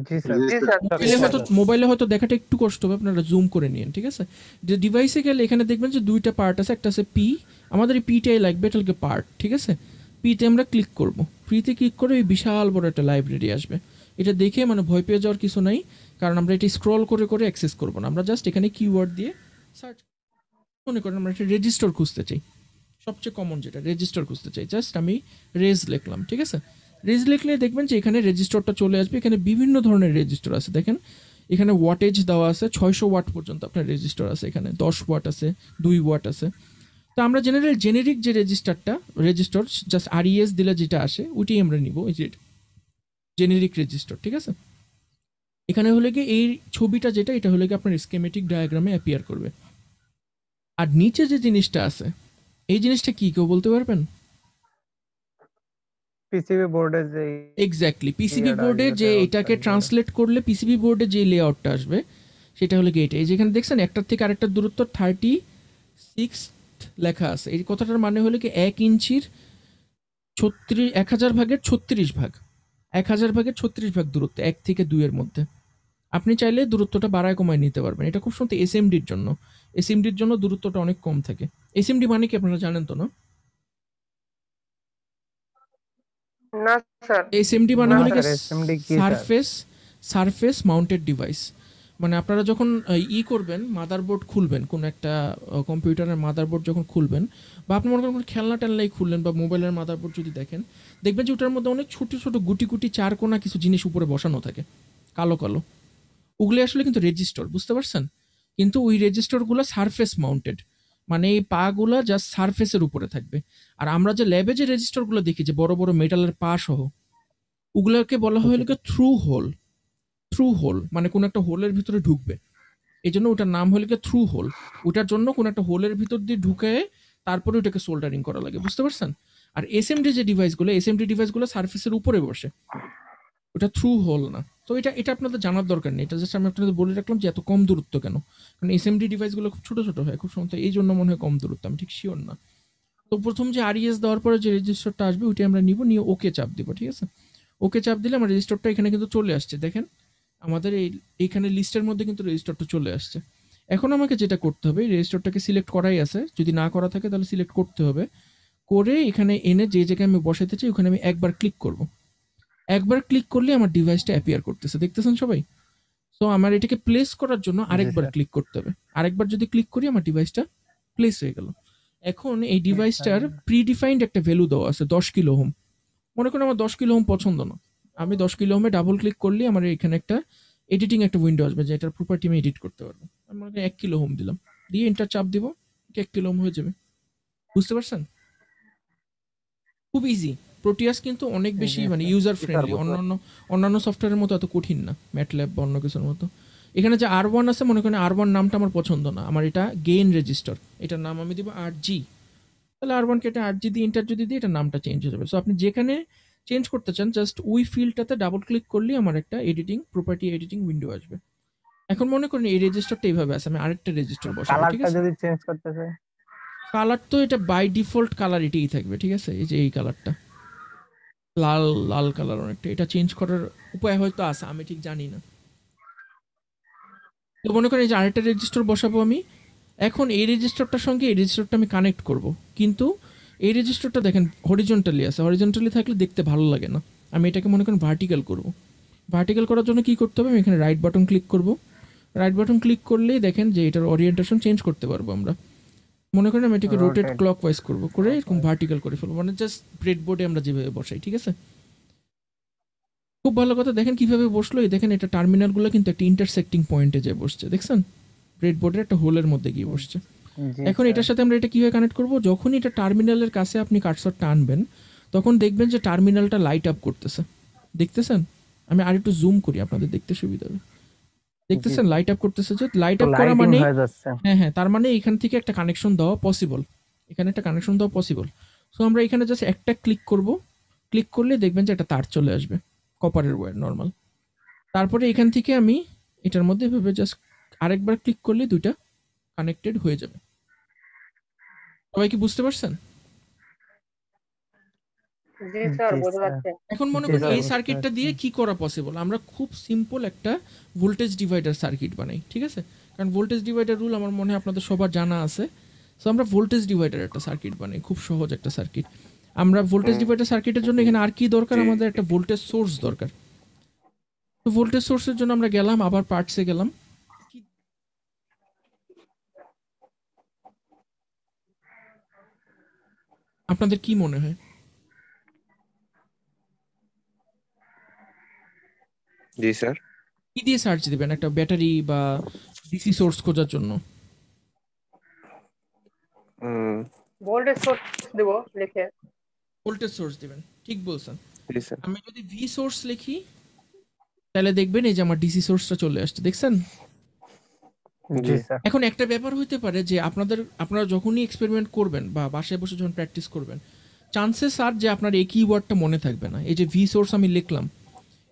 জি স্যার। জি স্যার। মোবাইলে হয়তো দেখাটা একটু কষ্ট হবে, আপনারা জুম করে নিন, ঠিক আছে? যে ডিভাইসে গেলে এখানে দেখবেন যে দুইটা পার্ট আছে, একটা আছে পি, আমাদের এই পিটাই লাগবে, এটা হচ্ছে পার্ট, ঠিক আছে? পিতে আমরা ক্লিক করব। পিতে ক্লিক করে এই বিশাল বড় একটা লাইব্রেরি আসবে। এটা দেখে মানে ভয় পেয়ে যাওয়ার কিছু নাই, কারণ আমরা এটা স্ক্রল করে করে অ্যাক্সেস করব না। আমরা জাস্ট এখানে কিওয়ার্ড দিয়ে সার্চ, মনে করেন আমরা একটা রেজিস্টার খুঁজতে চাই, সবচেয়ে কমন যেটা রেজিস্টার খুঁজতে চাই, জাস্ট আমি রেজ লিখলাম, ঠিক আছে? রেজ লিখলে দেখবেন যে এখানে রেজিস্টারটা চলে আসবে। এখানে বিভিন্ন ধরনের রেজিস্টার আছে, দেখেন এখানে ওয়াটেজ দেওয়া আছে, 600 ওয়াট পর্যন্ত আপনার রেজিস্টার আছে, এখানে 10 ওয়াট আছে, 2 ওয়াট আছে। তো আমরা জেনেরিক যে রেজিস্টার জাস্ট আরইএস দিলে যেটা আসে ওইটাই আমরা নিব, এই যে জেনেরিক রেজিস্টার, ঠিক আছে? এখানে হলে কি এই ছবিটা যেটা, এটা হলে কি আপনার স্কেমেটিক ডায়াগ্রামে অ্যাপিয়ার করবে। আর নিচে যে জিনিসটা আছে, এই জিনিসটা কি কেউ বলতে পারবেন? পিসিবি বোর্ডে যে এক্স্যাক্টলি পিসিবি ইয়াটা বোর্ডে আসবে, যে ওটা এটাকে আসবে। ট্রান্সলেট করলে পিসিবি বোর্ডে যে লেআউটটা আসবে সেটা হলো কি এটা। এই যেখানে দেখছেন একটার থেকে আরেকটার দূরত্ব 36 লেখা আছে। এই কথাটার মানে হলো কি 1 ইঞ্চির 1000 ভাগের 36 ভাগ, 1000 ভাগের 36 ভাগ দূরত্ব 1 থেকে 2 এর মধ্যে। আপনি চাইলে দূরত্বটা বাড়ায় কমায় নিতে পারবেন। এটা খুব সুন্দর এসএমডির জন্য। এসএমডির জন্য দূরত্বটা অনেক কম থাকে। এসএমডি মানে কি আপনারা জানেন তো না? না স্যার। এসএমডি মানে না হলো কি স্যার, SMD কি স্যার? Surface mounted device. মানে আপনারা যখন করবেন, মাদারবোর্ড খুলবেন, কোন একটা কম্পিউটারের মাদারবোর্ড যখন খুলবেন, বা আপনি মনে করেন কোনো খেলনা টেলনাই খুললেন, বা মোবাইলের মাদারবোর্ড যদি দেখেন, দেখবেন যে ওটার মধ্যে অনেক ছোট ছোট গুটি গুটি চারকোনা কিছু জিনিস উপরে বসানো থাকে, কালো কালো। ওগুলো আসলে কিন্তু রেজিস্টার, বুঝতে পারছেন? কিন্তু ওই রেজিস্টারগুলো সারফেস মাউন্টেড, মানে এই পাগুলা জাস্ট সারফেসের উপরে থাকবে। আর আমরা যে ল্যাবে যে রেজিস্টারগুলো দেখি, যে বড় বড় মেটালের পা সহ, ওগুলোকে বলা হয় হলো থ্রু হোল, মানে কোন একটা হোলের ভিতরে ঢুকবে, এই জন্য ওটার নাম হলো থ্রু হোল। ওটার জন্য কোন একটা হোলের ভিতর দিয়ে ঢুকে তারপরে ওটাকে সোল্ডারিং করা লাগে, বুঝতে পারছেন? আর এসএমডি ডিভাইসগুলো সারফেসের উপরে বসে, ওটা থ্রু হোল না। তো এটা আপনাদের জানার দরকার নেই, এটা জাস্ট আমি আপনাদের বলে রাখলাম যে এত কম দূরত্ব কেন। কারণ এসএমডি ডিভাইসগুলো খুব ছোট ছোট হয়, খুব সম্ভবত এই জন্য মনে হয় কম দূরত্ব, আমি ঠিক শিওর না। তো প্রথম যে আরইএস দেওয়ার পরে যে রেজিস্টারটা আসবে ওইটা আমরা নিব, নিয়ে ওকে চাপ দিব, ঠিক আছে? ওকে চাপ দিলে আমার রেজিস্টারটা এখানে কিন্তু চলে আসছে, দেখেন আমাদের এইখানে লিস্টের মধ্যে কিন্তু রেজিস্টারটা চলে আসছে। এখন আমাকে যেটা করতে হবে, রেজিস্টারটাকে সিলেক্ট করাই আছে, যদি না করা থাকে তাহলে সিলেক্ট করতে হবে। করে এখানে এনে যে জায়গায় আমি বসাতে চাই ওখানে আমি একবার ক্লিক করব। একবার ক্লিক করলে আমার ডিভাইসটা অ্যাপিয়ার করতেছে, দেখতেছেন সবাই? তো আমার এটাকে প্লেস করার জন্য আরেকবার স্যার। ক্লিক করতে হবে। আরেকবার যদি ক্লিক করি আমার ডিভাইসটা প্লেস হয়ে গেল। এখন এই ডিভাইসটার প্রিডিফাইন্ড একটা ভ্যালু দেওয়া আছে 10 কিলো ওহম। মনে করেন আমার 10 কিলো ওহম পছন্দ না, আমি 10 কিলো ওহমে ডাবল ক্লিক করলে আমার এখানে একটা এডিটিং একটা উইন্ডো আসবে, যে এটার প্রপার্টি আমি এডিট করতে পারবো। আমি মনে করি 1 কিলো ওহম দিলাম, দিয়ে এন্টার চাপ দিব, এটা 1 কিলো ওহম হয়ে যাবে, বুঝতে পারছেন? খুব ইজি। প্রোটিয়াস কিন্তু অনেক বেশি মানে ইউজার ফ্রেন্ডলি, অন্যান্য সফটওয়্যারের মতো এত কঠিন না, ম্যাটল্যাব বা অন্য কিছুর মতো। এখানে যে R1 আছে, মনে করেন R1 নামটা আমার পছন্দ না, আমার এটা গেইন রেজিস্টার, এটার নাম আমি দিব RG। তাহলে R1 কে এটা RG দিয়ে এন্টার যদি দিই, এটার নামটা চেঞ্জ হয়ে যাবে। সো আপনি যেখানে চেঞ্জ করতে চান জাস্ট ওই ফিল্ডটাতে ডাবল ক্লিক করলেই আমার একটা প্রপার্টি এডিটিং উইন্ডো আসবে। এখন মনে করেন এই রেজিস্টারটা এইভাবে আছে, আমি আরেকটা রেজিস্টার বসাবো, ঠিক কালারটা আছে? যদি চেঞ্জ করতে চাই, কালার তো এটা বাই ডিফল্ট কালার এটাই থাকবে, ঠিক আছে? এই যে এই কালারটা লাল লাল কালার অনেকটা, এটা চেঞ্জ করার উপায় হয়তো আছে, আমি ঠিক জানি না। তো মনে করেন এই যে আরেকটা রেজিস্টার বসাবো আমি। এখন এই রেজিস্টারটার সঙ্গে এই রেজিস্টারটা আমি কানেক্ট করব, কিন্তু এই রেজিস্টারটা দেখেন হরিজন্টালি আছে, হরিজন্টালি থাকলে দেখতে ভালো লাগে না। আমি এটাকে মনে করেন ভার্টিক্যাল করব। ভার্টিক্যাল করার জন্য কি করতে হবে, আমি এখানে রাইট বাটন ক্লিক করব। রাইট বাটন ক্লিক করলেই দেখেন যে এটার ওরিয়েন্টেশন চেঞ্জ করতে পারবো আমরা। মনে করেন আমি এটাকে রোটেট Rotate. ক্লকওয়াইজ করব, করে এরকম ভার্টিক্যাল করে ফেলবো, মানে জাস্ট ব্রেডবোর্ডে আমরা যেভাবে বসাই, ঠিক আছে? খুব ভালো কথা, দেখেন কিভাবে বসলো। এই দেখেন এটা টার্মিনালগুলো কিন্তু একটা ইন্টারসেক্টিং পয়েন্টে যে বসছে, দেখছেন? ব্রেডবোর্ডের একটা হোলের মধ্যে গিয়ে বসছে। জি এখন স্যার। এটার সাথে আমরা এটা কিভাবে কানেক্ট করব, যখনই এটা টার্মিনালের কাছে আপনি কার্সরটা আনবেন তখন দেখবেন যে টার্মিনালটা লাইট আপ করতেছে, দেখতেছেন? আমি আরেকটু জুম করি, আপনাদের দেখতে সুবিধা হবে। দেখতেছেন লাইট আপ করতেছে, যে লাইট তো আপ করা লাইটিং মানে, হয়ে যাচ্ছে। হ্যাঁ তার মানে এখান থেকে একটা কানেকশন দেওয়া পসিবল, এখানে একটা কানেকশন দেওয়া পসিবল। সো আমরা এখানে জাস্ট একটা ক্লিক করব, ক্লিক করলে দেখবেন যে একটা তার চলে আসবে, কপারের ওয়্যার নর্মাল। তারপরে এখান থেকে আমি এটার মধ্যে এভাবে জাস্ট আরেকবার ক্লিক করলে দুইটা কানেক্টেড হয়ে যাবে। সবাই কি বুঝতে পারছেন? জি স্যার, জি বোঝা স্যার। যাচ্ছে। এখন মনে জি করেন স্যার, এই বুঝতে সার্কিটটা পারছি। দিয়ে কি করা পসিবল, আমরা খুব সিম্পল একটা ভোল্টেজ ডিভাইডার সার্কিট বানাই, ঠিক আছে? কারণ ভোল্টেজ ডিভাইডার রুল আমার মনে হয় আপনাদের সবার জানা আছে। সো আমরা ভোল্টেজ ডিভাইডার একটা সার্কিট বানাই, খুব সহজ একটা সার্কিট। আমরা ভোল্টেজ ডিভাইডার সার্কিটের জন্য এখানে আর কি দরকার, জি। আমাদের একটা ভোল্টেজ সোর্স দরকার। তো ভোল্টেজ সোর্সের জন্য আমরা গেলাম, আবার পার্টসে গেলাম। আপনাদের কি মনে হয় জি স্যার। কি দিয়ে সার্চ দিবেন একটা ব্যাটারি বা ডিসি সোর্স খোঁজার জন্য? হুম, ভোল্টেজ সোর্স দেব লিখে। ভোল্টেজ সোর্স দিবেন, ঠিক বলছেন। জি স্যার। আমি যদি ভি সোর্স লিখি তাহলে দেখবেন এই যে আমার ডিসি সোর্সটা চলে আসছে, দেখছেন? জি জি। স্যার। এখন একটা ব্যাপার হইতে পারে যে আপনারা যখনই এক্সপেরিমেন্ট করবেন বা বাসায় বসে যখন প্র্যাকটিস করবেন, চান্সেস আর যে আপনার এই কিওয়ার্ডটা মনে থাকবে না। এই যে ভি সোর্স আমি লিখলাম,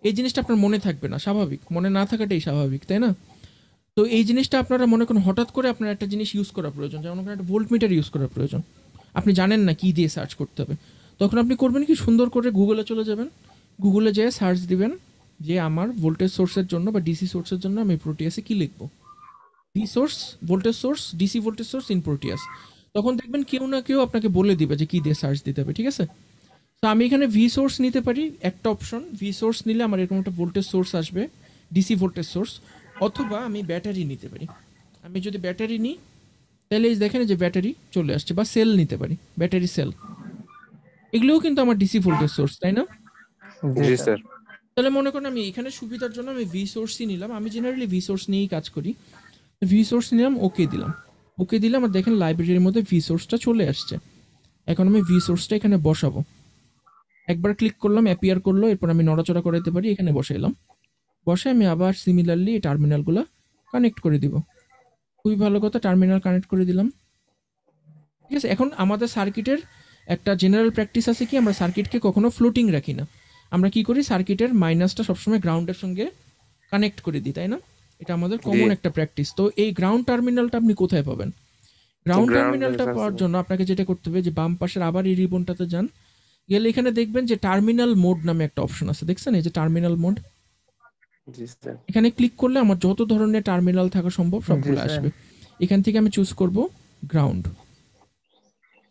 এই জিনিসটা আপনার মনে থাকবে না, স্বাভাবিক, মনে না থাকাটাই স্বাভাবিক, তাই না? তো এই জিনিসটা আপনারা মনে করেন হঠাৎ করে আপনার একটা জিনিস ইউজ করা প্রয়োজন, যেমন একটা ভোল্টমিটার ইউজ করা প্রয়োজন, আপনি জানেন না কি দিয়ে সার্চ করতে হবে। তখন আপনি করবেন কি, সুন্দর করে গুগলে চলে যাবেন, গুগলে যেয়ে সার্চ দিবেন যে আমার ভোল্টেজ সোর্সের জন্য বা ডিসি সোর্সের জন্য আমি প্রোটিয়াসে কি লিখবো, V source voltage source, DC voltage source in Proteus. তখন দেখবেন কেউ না কেউ আপনাকে বলে দিবে যে কি দিয়ে সার্চ দিতে হবে, ঠিক আছে? তো আমি এখানে ভি সোর্স নিতে পারি, একটা অপশন। ভি সোর্স নিলে আমার এরকম একটা ভোল্টেজ সোর্স আসবে, ডিসি ভোল্টেজ সোর্স। অথবা আমি ব্যাটারি নিতে পারি। আমি যদি ব্যাটারি নিই তাহলে এই দেখেন যে ব্যাটারি চলে আসছে, বা সেল নিতে পারি, ব্যাটারি সেল। এগুলোও কিন্তু আমার ডিসি ভোল্টেজ সোর্স, তাই না? জি জি স্যার। স্যার। তাহলে মনে করেন আমি এখানে সুবিধার জন্য আমি ভি সোর্সই নিলাম, আমি জেনারেলি ভি সোর্স নিয়েই কাজ করি। ভি সোর্স নিলাম, ওকে দিলাম, ওকে দিলাম, আর দেখেন লাইব্রেরির মধ্যে ভি সোর্সটা চলে আসছে। এখন আমি ভি সোর্সটা এখানে বসাবো, একবার ক্লিক করলাম, অ্যাপিয়ার করলো, এরপর আমি নড়াচড়া করাতে পারি, এখানে বসাইলাম। বসে আমি আবার সিমিলারলি এই টার্মিনালগুলো কানেক্ট করে দিব। খুবই ভালো কথা, টার্মিনাল কানেক্ট করে দিলাম, ঠিক আছে? এখন আমাদের সার্কিটের একটা জেনারেল প্র্যাকটিস আছে কি, আমরা সার্কিটকে কখনো ফ্লোটিং রাখি না। আমরা কি করি, সার্কিটের মাইনাসটা সবসময় গ্রাউন্ডের সঙ্গে কানেক্ট করে দিই, তাই না? এটা আমাদের কমন জি। একটা প্র্যাকটিস। তো এই গ্রাউন্ড টার্মিনালটা আপনি কোথায় পাবেন? গ্রাউন্ড Ground টার্মিনালটা resistance পাওয়ার আছে। জন্য আপনাকে যেটা করতে হবে, যে বাম পাশের আবার এই রিবনটাতে যান, গেলে এখানে দেখবেন যে টার্মিনাল মোড নামে একটা অপশন আছে, দেখছেন এই যে টার্মিনাল মোড। জি স্যার। এখানে ক্লিক করলে আমার যত ধরনের টার্মিনাল থাকা সম্ভব সবগুলো স্যার। আসবে। এখান থেকে আমি চুজ করব গ্রাউন্ড।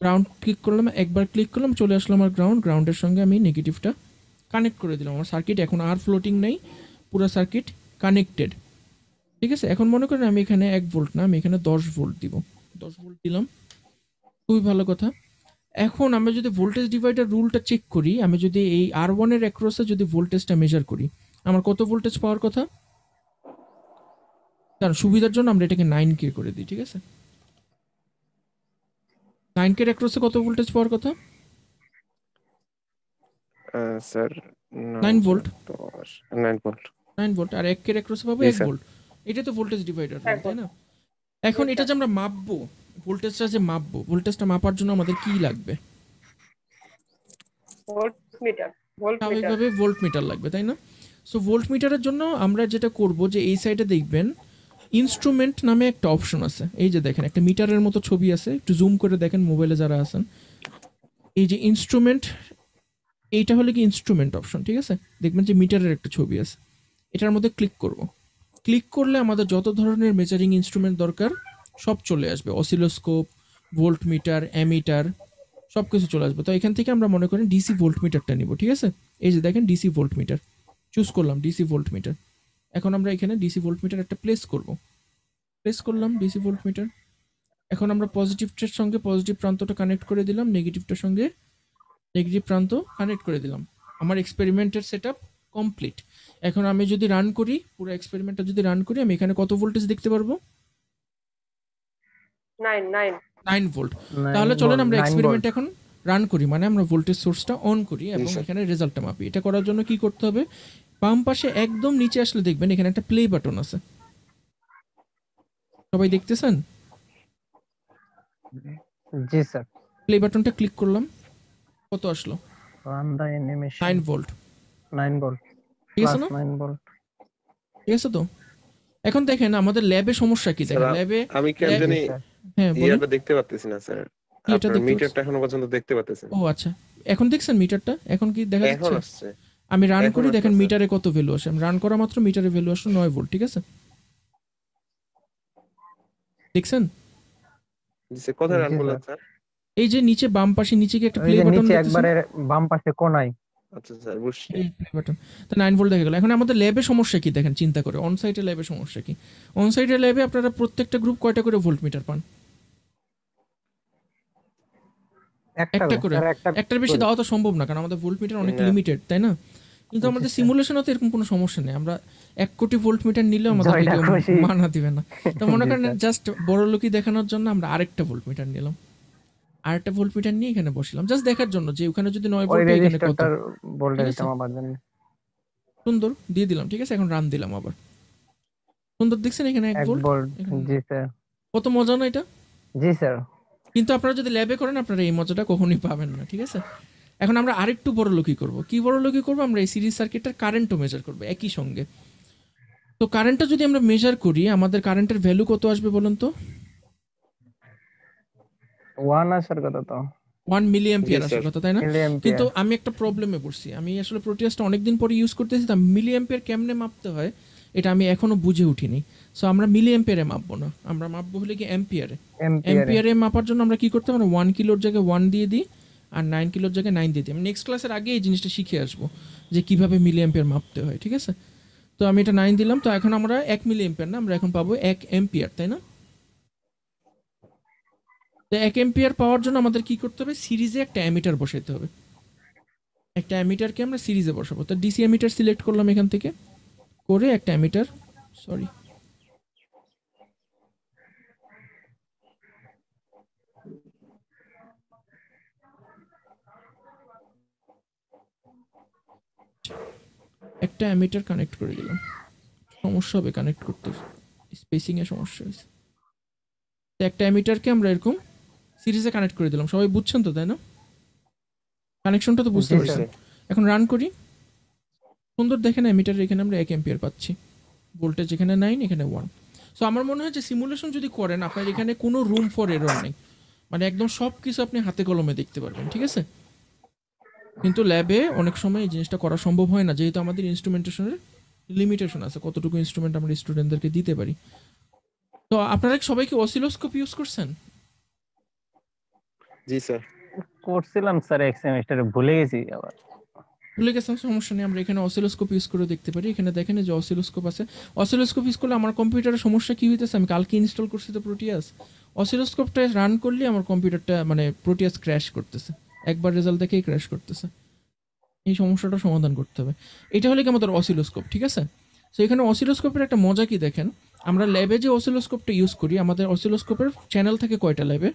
গ্রাউন্ড ক্লিক করলাম, একবার ক্লিক করলাম, চলে আসলো আমার গ্রাউন্ড। গ্রাউন্ডের সঙ্গে আমি নেগেটিভটা কানেক্ট করে দিলাম। আমার সার্কিট এখন আর ফ্লোটিং নেই, পুরো সার্কিট কানেক্টেড, ঠিক আছে? এখন মনে করেন আমি এখানে 1 ভোল্ট না, আমি এখানে 10 ভোল্ট দিব, 10 ভোল্ট দিলাম, খুবই ভালো কথা। এখন আমরা যদি ভোল্টেজ ডিভাইডার রুলটা চেক করি, আমি যদি এই R1 এর অ্যাক্রসে যদি ভোল্টেজটা মেজার করি, আমার কত ভোল্টেজ পাওয়ার কথা? কারণ সুবিধার জন্য আমরা এটাকে 9K করে দিই, ঠিক আছে? 9K এর অ্যাক্রসে কত ভোল্টেজ পাওয়ার কথা? Sir 9 volt. 9 ভোল্ট। 9 ভোল্ট। আর 1K এর অ্যাক্রসে পাবো জি 1 স্যার। ভোল্ট। এটা তো ভোল্টেজ ডিভাইডার রুল, 1 তাই ভোল্ট। না? এখন জি এটা স্যার। যে আমরা মাপবো, ভোল্টেজটা যে মাপবো, ভোল্টেজটা মাপার জন্য আমাদের কি লাগবে? ভোল্টমিটার। ভোল্টমিটার। স্বাভাবিকভাবে ভোল্ট মিটার লাগবে, তাই না? সো ভোল্ট মিটারের জন্য আমরা যেটা করব, যে এই সাইডে দেখবেন ইনস্ট্রুমেন্ট নামে একটা অপশন আছে। এই যে দেখেন একটা মিটারের মতো ছবি আছে, একটু জুম করে দেখেন মোবাইলে যারা আছেন। এই যে ইনস্ট্রুমেন্ট, এইটা হলো কি ইনস্ট্রুমেন্ট অপশন, ঠিক আছে? দেখবেন যে মিটারের একটা ছবি আছে, এটার মধ্যে ক্লিক করব। ক্লিক করলে আমাদের যত ধরনের মেজারিং ইনস্ট্রুমেন্ট দরকার সব চলে আসবে, অসিলোস্কোপ, ভোল্ট মিটার, অ্যামিটার, সব কিছু চলে আসবে। তো এখান থেকে আমরা মনে করেন ডিসি ভোল্ট মিটারটা নিব, ঠিক আছে? এই যে দেখেন ডিসি ভোল্ট মিটার চুজ করলাম, ডিসি ভোল্ট মিটার। এখন আমরা এখানে ডিসি ভোল্ট মিটার একটা প্লেস করব, প্লেস করলাম ডিসি ভোল্ট মিটার। এখন আমরা পজিটিভটার সঙ্গে পজিটিভ প্রান্তটা কানেক্ট করে দিলাম, নেগেটিভটার সঙ্গে নেগেটিভ প্রান্ত কানেক্ট করে দিলাম। আমার এক্সপেরিমেন্টের সেটআপ কমপ্লিট। এখন আমি যদি রান করি, পুরো এক্সপেরিমেন্টটা যদি রান করি, আমি এখানে কত ভোল্টেজ দেখতে পারবো? 9 ভোল্ট। তাহলে চলেন আমরা এক্সপেরিমেন্ট এখন রান করি, মানে আমরা ভোল্টেজ সোর্সটা অন করি এবং স্যার। এখানে রেজাল্টটা মাপি। এটা করার জন্য কি করতে হবে? বাম পাশে একদম নিচে আসলে দেখবেন এখানে একটা প্লে বাটন আছে, সবাই দেখতেছেন? জি স্যার। প্লে বাটনটা ক্লিক করলাম, কত আসলো? Run the animation 9 volt. 9 volt ঠিক আছে প্লাস না? 9 ভোল্ট। ঠিক আছে তো? এখন দেখেন আমাদের ল্যাবে সমস্যা কি, দেখেন স্যার ল্যাবে আমি কেন ল্যাব, জানি হ্যাঁ বলুন। ইয়াটা দেখতে পারতেছি না স্যার, কি এটা আপনার দেখতে মিটারটা পাচ্ছেন? এখনো পর্যন্ত দেখতে পারতেছি না। ও আচ্ছা, এখন দেখছেন মিটারটা? এখন কি দেখা এখন যাচ্ছে? আসছে, আমি রান এখন করি, দেখেন আসছে। মিটারে কত ভ্যালু আসে। আমি রান করা মাত্র মিটারে ভ্যালু আসলো 9 ভোল্ট। ঠিক আছে, দেখছেন? জি স্যার, কোথায় রান জি করলেন স্যার। স্যার? এই যে নিচে বাম পাশে নিচে কি একটা ওই প্লে যে বাটন নিচে দেখতেছেন? একবারে বাম পাশে কোনায়। আচ্ছা স্যার, বুঝছি। এই প্লে বাটন, তো 9 ভোল্ট দেখা গেল। এখন আমাদের ল্যাবে সমস্যা কি দেখেন, চিন্তা করে অন সাইটে ল্যাবে সমস্যা কি? অন সাইটে ল্যাবে আপনারা প্রত্যেকটা গ্রুপ কয়টা করে ভোল্ট মিটার পান? একটা করে। স্যার একটা একটার বেশি করে। দেওয়া তো সম্ভব না, কারণ আমাদের ভোল্ট মিটার অনেক না। লিমিটেড, তাই না? কিন্তু জি আমাদের স্যার। সিমুলেশনে তো এরকম কোনো সমস্যা নেই, আমরা 1 কোটি ভোল্ট মিটার নিলেও আমাদেরকে জয়টা কেউ খুশি। মানা দিবে না। তো মনে জি করেন স্যার। জাস্ট বড় লোকই দেখানোর জন্য আমরা আরেকটা ভোল্ট মিটার নিলাম, আরেকটা ভোল্ট মিটার নিয়ে এখানে বসলাম, জাস্ট দেখার জন্য যে ওখানে যদি 9 ওই ভোল্ট এখানে কত। রেজিস্টারটার ঠিক ভোল্টেজটা আছে, মাপার জন্য। সুন্দর দিয়ে দিলাম। ঠিক আছে, এখন রান দিলাম আবার, সুন্দর দেখছেন এখানে 1 1 ভোল্ট। ভোল্ট। এখানে জি স্যার। কত মজা না এটা? জি স্যার। কিন্তু আপনারা যদি ল্যাবে করেন আপনারা এই মজাটা কখনোই পাবেন না। ঠিক আছে, এখন আমরা আরেকটু বড় লোকই করব। কি বড় লোকই করব? আমরা এই সিরিজ সার্কিটটার কারেন্টও মেজার করব একই সঙ্গে। তো কারেন্টটা যদি আমরা মেজার করি, আমাদের কারেন্টের ভ্যালু কত আসবে বলুন তো? 1 আসার কথা তো। 1 মিলি অ্যাম্পিয়ার জি আসার স্যার। কথা, তাই না? মিলি কিন্তু অ্যাম্পিয়ার। আমি একটা প্রবলেমে পড়ছি, আমি আসলে প্রোটিয়াসটা অনেকদিন পরে ইউজ করতেছি, তা মিলি অ্যাম্পিয়ার কেমনে মাপতে হয় এটা আমি এখনো বুঝে উঠিনি। সো আমরা মিলি অ্যাম্পিয়ারে মাপবো না, আমরা মাপবো হলে কি অ্যাম্পিয়ারে। অ্যাম্পিয়ারে। অ্যাম্পিয়ারে মাপার জন্য আমরা কি করতে পারি? 1 কিলোর জায়গায় 1 দিয়ে দিই, আর 9 কিলোর জায়গায় 9 দিয়ে দিই। আমি নেক্সট ক্লাসের আগে এই জিনিসটা শিখে আসবো যে কিভাবে মিলি অ্যাম্পিয়ার মাপতে হয়। ঠিক আছে, তো আমি এটা 9 দিলাম। তো এখন আমরা 1 মিলি অ্যাম্পিয়ার না, আমরা এখন পাবো 1 অ্যাম্পিয়ার, তাই না? তো 1 অ্যাম্পিয়ার পাওয়ার জন্য আমাদের কি করতে হবে? সিরিজে একটা অ্যামিটার বসাইতে হবে। একটা অ্যামিটারকে আমরা সিরিজে বসাবো। তো ডিসি অ্যামিটার সিলেক্ট করলাম এখান থেকে, করে একটা অ্যামিটার, সরি একটা অ্যামিটার কানেক্ট করে দিলাম। সমস্যা হবে কানেক্ট করতে, স্পেসিং এ সমস্যা হয়েছে। তো একটা অ্যামিটারকে আমরা এরকম সিরিজে কানেক্ট করে দিলাম। সবাই বুঝছেন তো, তাই না? কানেকশনটা তো বুঝতে জি পারছেন। স্যার। এখন রান করি, সুন্দর দেখেন অ্যামিটার এখানে আমরা 1 অ্যাম্পিয়ার পাচ্ছি, ভোল্টেজ এখানে 9 এখানে 1। সো আমার মনে হয় যে সিমুলেশন যদি করেন আপনার এখানে কোনো রুম ফর এরর নেই, মানে একদম সব কিছু আপনি হাতে কলমে দেখতে পারবেন। ঠিক আছে, কিন্তু ল্যাবে অনেক সময় এই জিনিসটা করা সম্ভব হয় না, যেহেতু আমাদের ইনস্ট্রুমেন্টেশনের লিমিটেশন আছে, কতটুকু ইনস্ট্রুমেন্ট আমরা স্টুডেন্টদেরকে দিতে পারি। তো আপনারা সবাইকে অসিলোস্কোপ ইউজ করছেন? জি স্যার। করছিলাম স্যার এক সেমিস্টারে, ভুলে গেছি আবার। ভুলে গেছেন, সমস্যা নেই, আমরা এখানে অসিলোস্কোপ ইউজ করে দেখতে পারি। এখানে দেখেন এই যে অসিলোস্কোপ আছে। অসিলোস্কোপ ইউজ করলে আমার কম্পিউটারের সমস্যা কি হইতেছে, আমি কালকে ইনস্টল করছি তো প্রোটিয়াস, অসিলোস্কোপটা রান করলে আমার কম্পিউটারটা মানে প্রোটিয়াস ক্র্যাশ করতেছে, একবার রেজাল্ট দেখেই ক্র্যাশ করতেছে। এই সমস্যাটা সমাধান করতে হবে। এটা হলে কি আমাদের অসিলোস্কোপ। ঠিক আছে, সো এখানে অসিলোস্কোপের একটা মজা কি দেখেন, আমরা ল্যাবে যে অসিলোস্কোপটা ইউজ করি, আমাদের অসিলোস্কোপের চ্যানেল থাকে কয়টা ল্যাবে?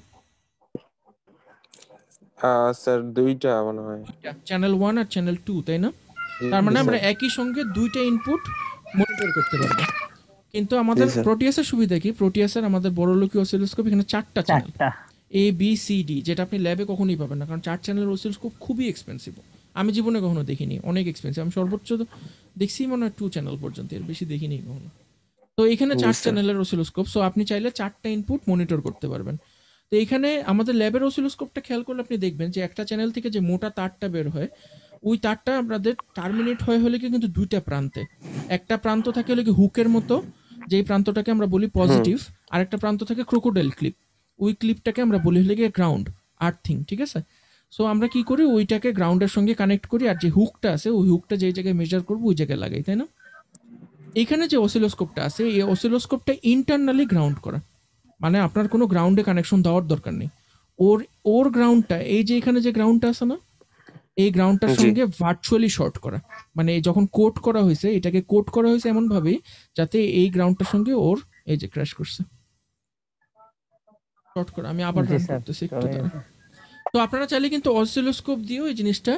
স্যার দুইটা মনে হয়। চ্যানেল 1 আর চ্যানেল 2, তাই না? জি তার মানে জি আমরা স্যার। একই সঙ্গে দুইটা ইনপুট মনিটর করতে পারবো। কিন্তু আমাদের জি স্যার। প্রোটিয়াসের সুবিধা কি? প্রোটিয়াসের আমাদের বড়লোকি অসিলোস্কোপ এখানে 4টা চ্যানেল, চারটা। এ বি সি ডি, যেটা আপনি ল্যাবে কখনোই পাবেন না, কারণ 4 চ্যানেলের অসিলোস্কোপ খুবই এক্সপেন্সিভ। আমি জীবনে কখনো দেখিনি, অনেক এক্সপেন্সিভ। আমি সর্বোচ্চ দেখছি মনে হয় 2 চ্যানেল পর্যন্ত, এর বেশি দেখিনি কখনো। তো এখানে জি 4 স্যার। চ্যানেলের অসিলোস্কোপ, সো আপনি চাইলে 4টা ইনপুট মনিটর করতে পারবেন। তো এখানে আমাদের ল্যাবের অসিলোস্কোপটা খেয়াল করলে আপনি দেখবেন যে একটা চ্যানেল থেকে যে মোটা তারটা বের হয়, ওই তারটা আমাদের টার্মিনেট হয় হলে কি কিন্তু দুইটা প্রান্তে। একটা প্রান্ত থাকে হলে কি হুকের মতো, যেই প্রান্তটাকে আমরা বলি পজিটিভ, আর একটা প্রান্ত থাকে ক্রোকোডাইল ক্লিপ, ওই ক্লিপটাকে আমরা বলি হলে গিয়ে গ্রাউন্ড, আর্থিং। ঠিক আছে, সো আমরা কি করি, ওইটাকে গ্রাউন্ডের সঙ্গে কানেক্ট করি, আর যে হুকটা আছে ওই হুকটা যেই জায়গায় মেজার করবো ওই জায়গায় লাগাই, তাই না? এখানে যে অসিলোস্কোপটা আছে এই অসিলোস্কোপটা ইন্টারনালি গ্রাউন্ড করা, মানে আপনার কোনো গ্রাউন্ডে কানেকশন দেওয়ার দরকার নেই। ওর ওর গ্রাউন্ডটা, এই যে এখানে যে গ্রাউন্ডটা আছে না, এই গ্রাউন্ডটার জি। সঙ্গে ভার্চুয়ালি শর্ট করা, মানে যখন কোড করা হয়েছে এটাকে কোড করা হয়েছে এমন ভাবে যাতে এই গ্রাউন্ডটার সঙ্গে ওর এই যে ক্র্যাশ করছে শর্ট করা। আমি আবার জি রান স্যার। করতেছি একটু চলে দ্বারা। গেছে। তো আপনারা চাইলে কিন্তু অসিলোস্কোপ দিয়েও এই জিনিসটা